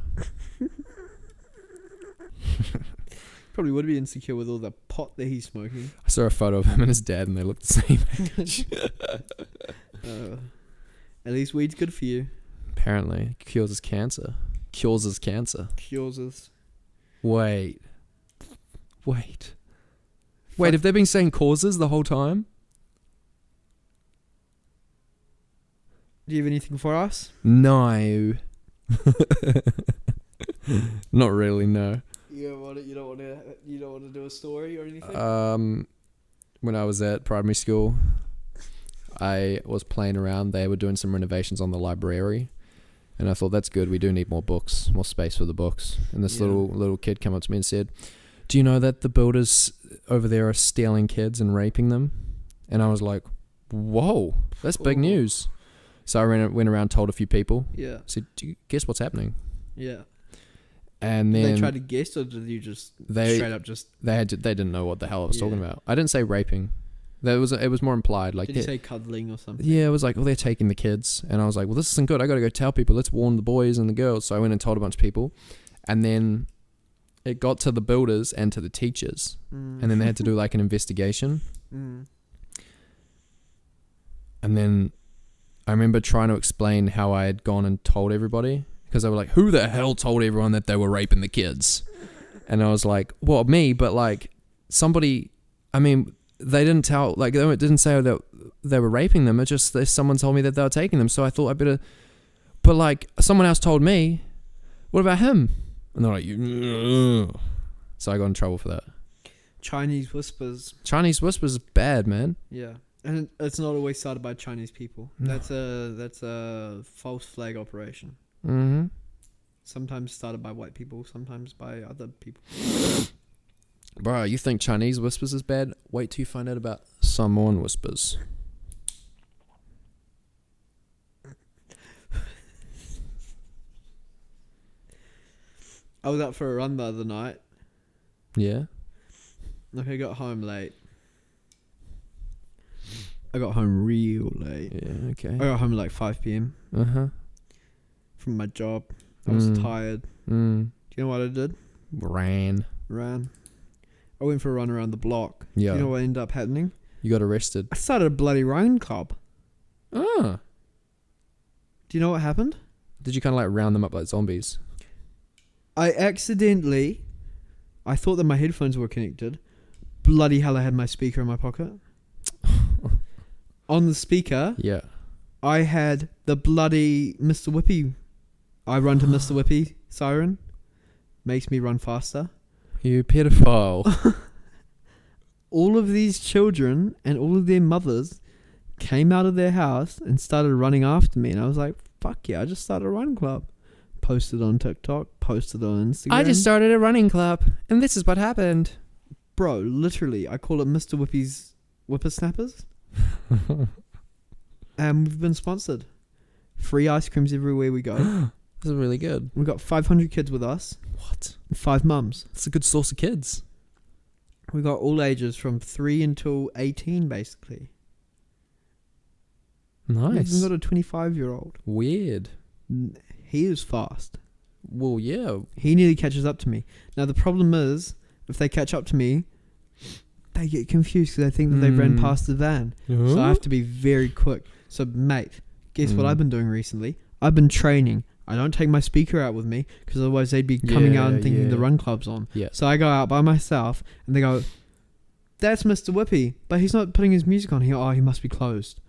Probably would be insecure with all the pot that he's smoking.
I saw a photo of him and his dad and they looked the same age.
At least weed's good for you.
Apparently. Cures his cancer. Cures
Cures us.
Wait, have they been saying causes the whole time?
Do you have anything for us?
No. Not really, no.
You don't want to do a story or anything?
When I was at primary school, I was playing around. They were doing some renovations on the library. And I thought, that's good. We do need more books, more space for the books. And this little kid came up to me and said, do you know that the builders over there are stealing kids and raping them? And I was like, whoa, that's big news. So I went around, told a few people.
Yeah.
I said, do you guess what's happening?
Yeah.
And then
Did they try to guess or did you just straight up just...
They didn't know what the hell I was talking about. I didn't say raping. It was more implied. Like,
did you say cuddling or something?
Yeah, it was like, they're taking the kids. And I was like, well, this isn't good. I got to go tell people. Let's warn the boys and the girls. So I went and told a bunch of people. And then it got to the builders and to the teachers. And then they had to do like an investigation. And then I remember trying to explain how I had gone and told everybody, because they were like, who the hell told everyone that they were raping the kids? And I was like, well, me, but like somebody, I mean, they didn't tell, like they didn't say that they were raping them. It's just that someone told me that they were taking them. So I thought I better, but like someone else told me, what about him? And they're like, ugh. So I got in trouble for that.
Chinese whispers.
Chinese whispers is bad, man.
Yeah. And it's not always started by Chinese people.
No.
That's a false flag operation.
Mm-hmm.
Sometimes started by white people, sometimes by other people.
Bro, you think Chinese whispers is bad? Wait till you find out about Samoan whispers.
I was out for a run the other night.
Yeah?
Like, I got home late. I got home real late.
Yeah, okay.
I got home at like 5 p.m.
Uh-huh.
from my job. I was tired.
Mm.
Do you know what I did?
Ran.
Ran. I went for a run around the block.
Yeah.
You know what ended up happening?
You got arrested.
I started a bloody run club.
Ah.
Do you know what happened?
Did you kind of like round them up like zombies?
I thought that my headphones were connected. Bloody hell, I had my speaker in my pocket. On the speaker,
Yeah.
I had the bloody Mr. Whippy. I run to Mr. Whippy siren. Makes me run faster.
You pedophile.
All of these children and all of their mothers came out of their house and started running after me. And I was like, fuck yeah, I just started a run club. Posted on TikTok, posted on Instagram.
I just started a running club, and this is what happened.
Bro, literally, I call it Mr. Whippy's Whippersnappers. And we've been sponsored. Free ice creams everywhere we go.
This is really good.
We've got 500 kids with us.
What?
And 5 mums.
It's a good source of kids.
We got all ages from 3 until 18, basically. We've
Nice.
even got a 25-year-old.
Weird.
He is fast.
Well, yeah.
He nearly catches up to me. Now, the problem is, if they catch up to me, they get confused because they think that they ran past the van. So I have to be very quick. So, mate, guess what I've been doing recently? I've been training. I don't take my speaker out with me because otherwise they'd be coming out and thinking the run club's on.
Yeah.
So I go out by myself and they go, that's Mr. Whippy, but he's not putting his music on. He must be closed.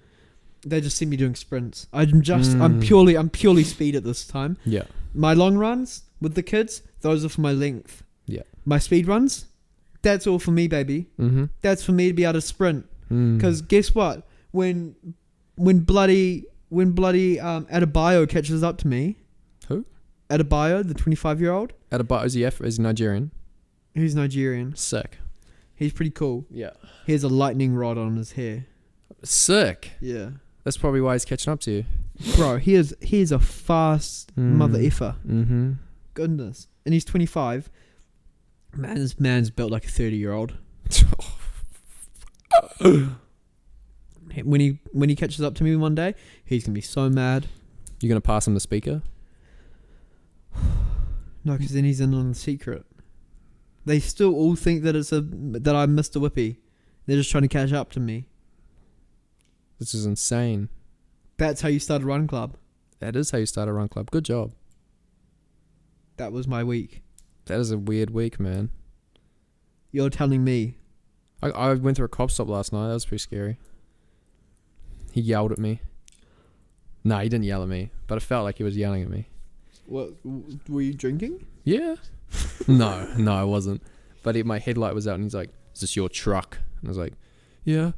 They just see me doing sprints. I'm purely speed at this time.
Yeah.
My long runs with the kids, those are for my length.
Yeah.
My speed runs, that's all for me, baby.
Mm-hmm.
That's for me to be able to sprint. Because guess what? When bloody Adebayo catches up to me.
Who?
Adebayo, the 25-year-old.
Adebayo, is he Nigerian?
He's Nigerian.
Sick.
He's pretty cool.
Yeah.
He has a lightning rod on his hair.
Sick.
Yeah.
That's probably why he's catching up to you.
Bro, he is a fast mother effer.
Mm-hmm.
Goodness. And he's 25. Man, this man's built like a 30-year-old. When he catches up to me one day, he's gonna be so mad.
You gonna pass him the speaker?
No, because then he's in on the secret. They still all think that that I'm Mr. Whippy. They're just trying to catch up to me.
This is insane.
That's how you start a run club.
That is how you start a run club. Good job.
That was my week.
That is a weird week, man.
You're telling me.
I went through a cop stop last night. That was pretty scary. He yelled at me. Nah, he didn't yell at me, but it felt like he was yelling at me.
What, were you drinking?
Yeah. No, I wasn't. But my headlight was out, and he's like, "Is this your truck?" And I was like, "Yeah."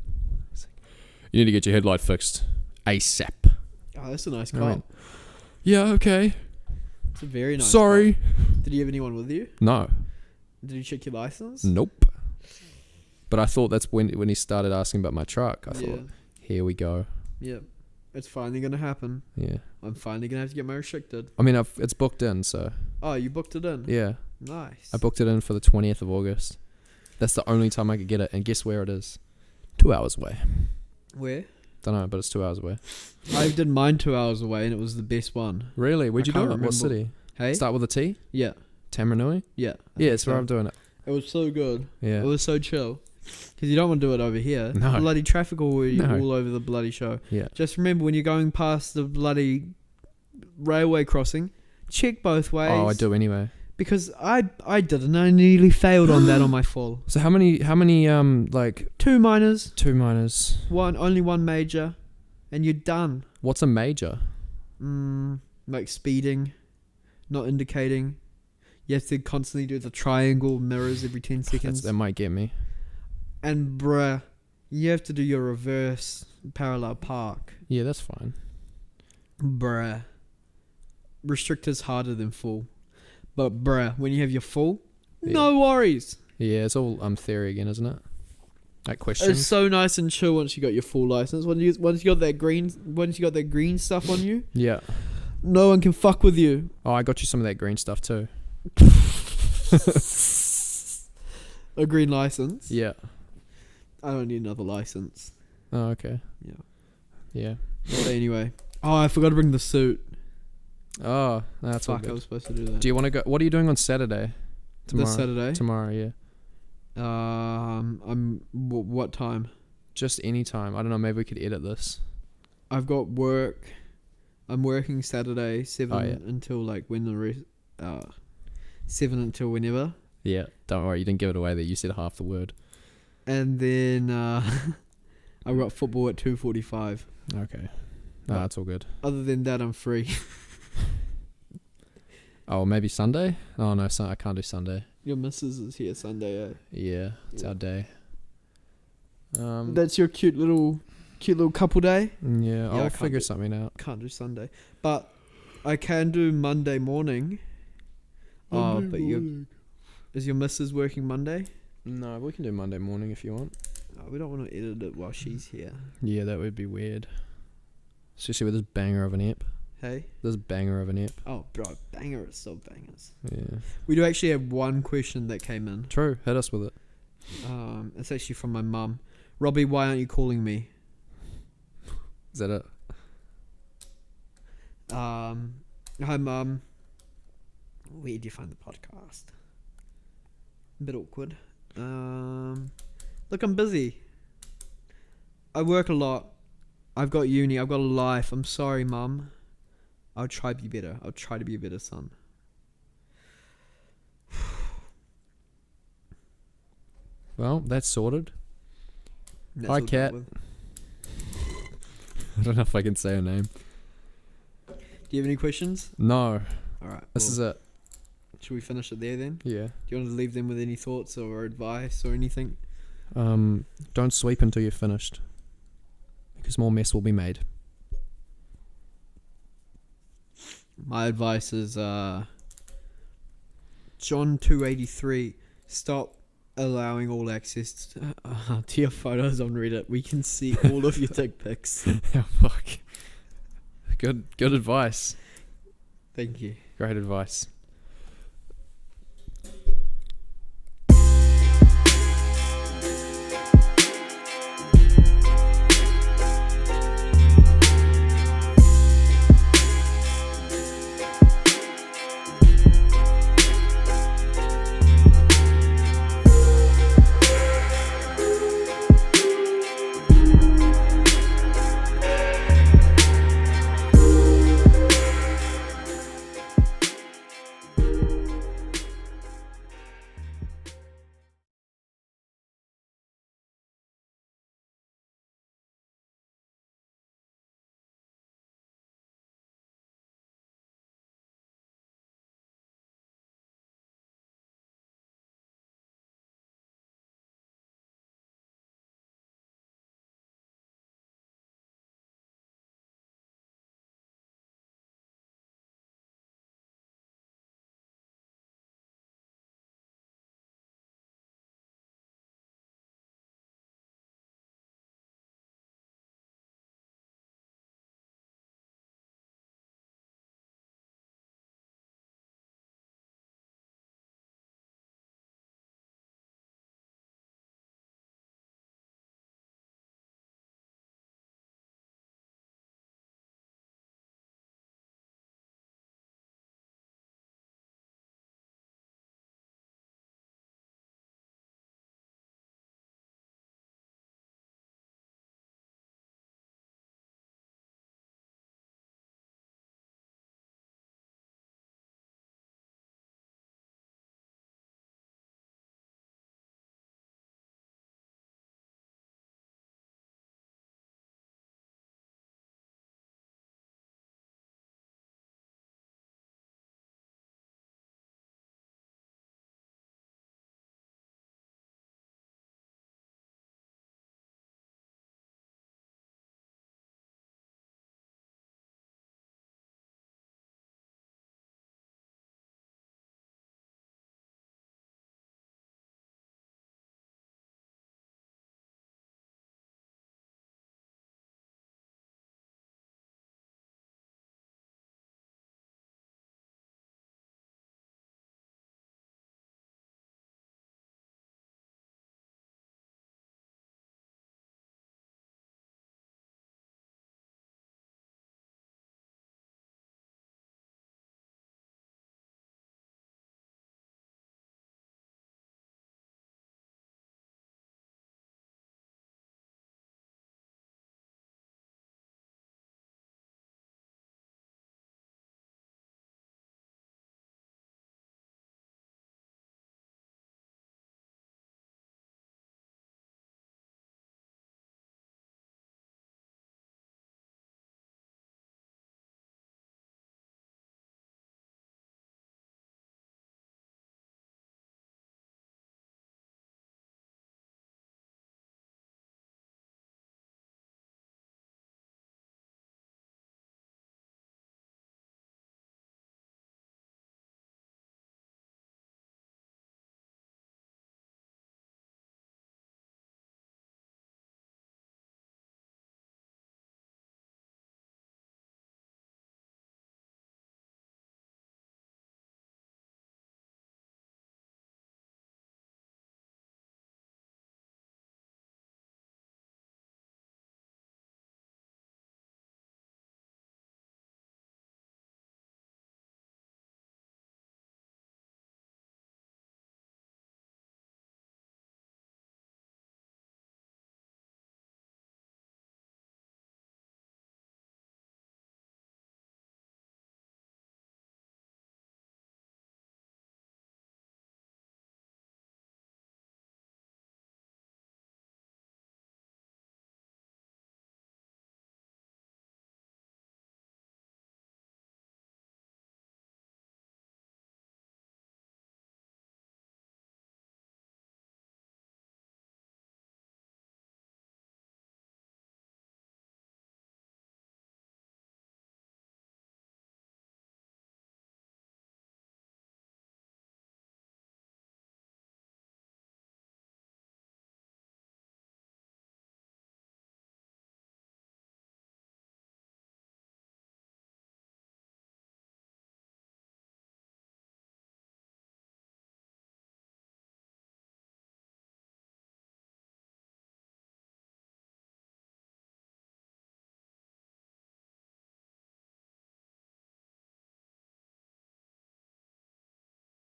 He's like, "You need to get your headlight fixed ASAP."
Oh, that's a nice
I
car.
went, "Yeah, okay.
It's a very nice
Sorry."
car. Did you have anyone with you?
No.
Did you check your license?
Nope. But I thought that's when he started asking about my truck. I thought, here we go.
Yeah. It's finally going to happen.
Yeah.
I'm finally going to have to get my restricted.
I mean, it's booked in, so.
Oh, you booked it in?
Yeah.
Nice.
I booked it in for the 20th of August. That's the only time I could get it. And guess where it is? 2 hours away.
Where?
Don't know, but it's 2 hours away.
I did mine 2 hours away and it was the best one.
Really? Where'd you do
can't
it?
remember.
What city?
Hey?
Start with a T?
Yeah.
Tamaranui?
Yeah.
Yeah, it's where I'm doing it.
It was so good.
Yeah.
It was so chill. Because you don't want to do it over here.
No.
Bloody traffic all
No.
all over the bloody show.
Yeah.
Just remember when you're going past the bloody railway crossing, check both ways.
Oh, I do anyway.
Because I did and I nearly failed on that on my fall.
So how many like
2 minors,
2 minors?
only one major, and you're done.
What's a major?
Like speeding, not indicating. You have to constantly do the triangle mirrors every 10 seconds.
That might get me.
And bruh, you have to do your reverse parallel park.
Yeah, that's fine.
Bruh. Restrictor's harder than full. But bruh, when you have your full,
Yeah.
no worries.
Yeah, it's all theory again, isn't it? Like questions.
It's so nice and chill once you got your full license. Once you got that green stuff on you,
Yeah.
no one can fuck with you.
Oh, I got you some of that green stuff too.
A green license.
Yeah.
I don't need another license.
Oh, okay.
Yeah.
Yeah.
But anyway. Oh, I forgot to bring the suit.
Oh, that's all
Fuck, I
good.
was supposed to do that.
Do you want to go? What are you doing on Saturday?
This Saturday?
Tomorrow, yeah.
What time?
Just any time. I don't know. Maybe we could edit this.
I've got work. I'm working Saturday 7
Oh, yeah.
until like when the 7 until whenever,
Yeah. Don't worry. You didn't give it away. That you said half the word.
and then I've got football at 2:45.
Okay. No, that's all good.
Other than that, I'm free.
Oh, maybe Sunday? Oh no, I can't do Sunday.
Your missus is here Sunday. Eh?
Yeah, it's our day.
That's your cute little couple day.
Yeah,
I
I'll
can't
figure
do-
something out.
Can't do Sunday, but I can do Monday morning. But is your missus working Monday?
No, we can do Monday morning if you want.
We don't want to edit it while she's here.
Yeah, that would be weird. Especially with this banger of an app.
Hey.
This banger of an app.
Oh, bro, banger is so bangers.
Yeah.
We do actually have one question that came in.
True. Hit us with it.
It's actually from my mum. Robbie, why aren't you calling me?
Is that it?
Hi, mum. Where did you find the podcast? A bit awkward. Look, I'm busy. I work a lot. I've got uni. I've got a life. I'm sorry, mum. I'll try to be better. I'll try to be a better son.
Well, that's sorted.
That's
Hi,
all dealt
Kat.
with.
I don't know if I can say her name.
Do you have any questions?
No.
All right.
This is it.
Should we finish it there then?
Yeah.
Do you want to leave them with any thoughts or advice or anything?
Don't sweep until you're finished. Because more mess will be made.
My advice is John 283. Stop allowing all access to your photos on Reddit. We can see all of your dick pics.
Yeah, fuck. Good advice.
Thank you.
Great advice.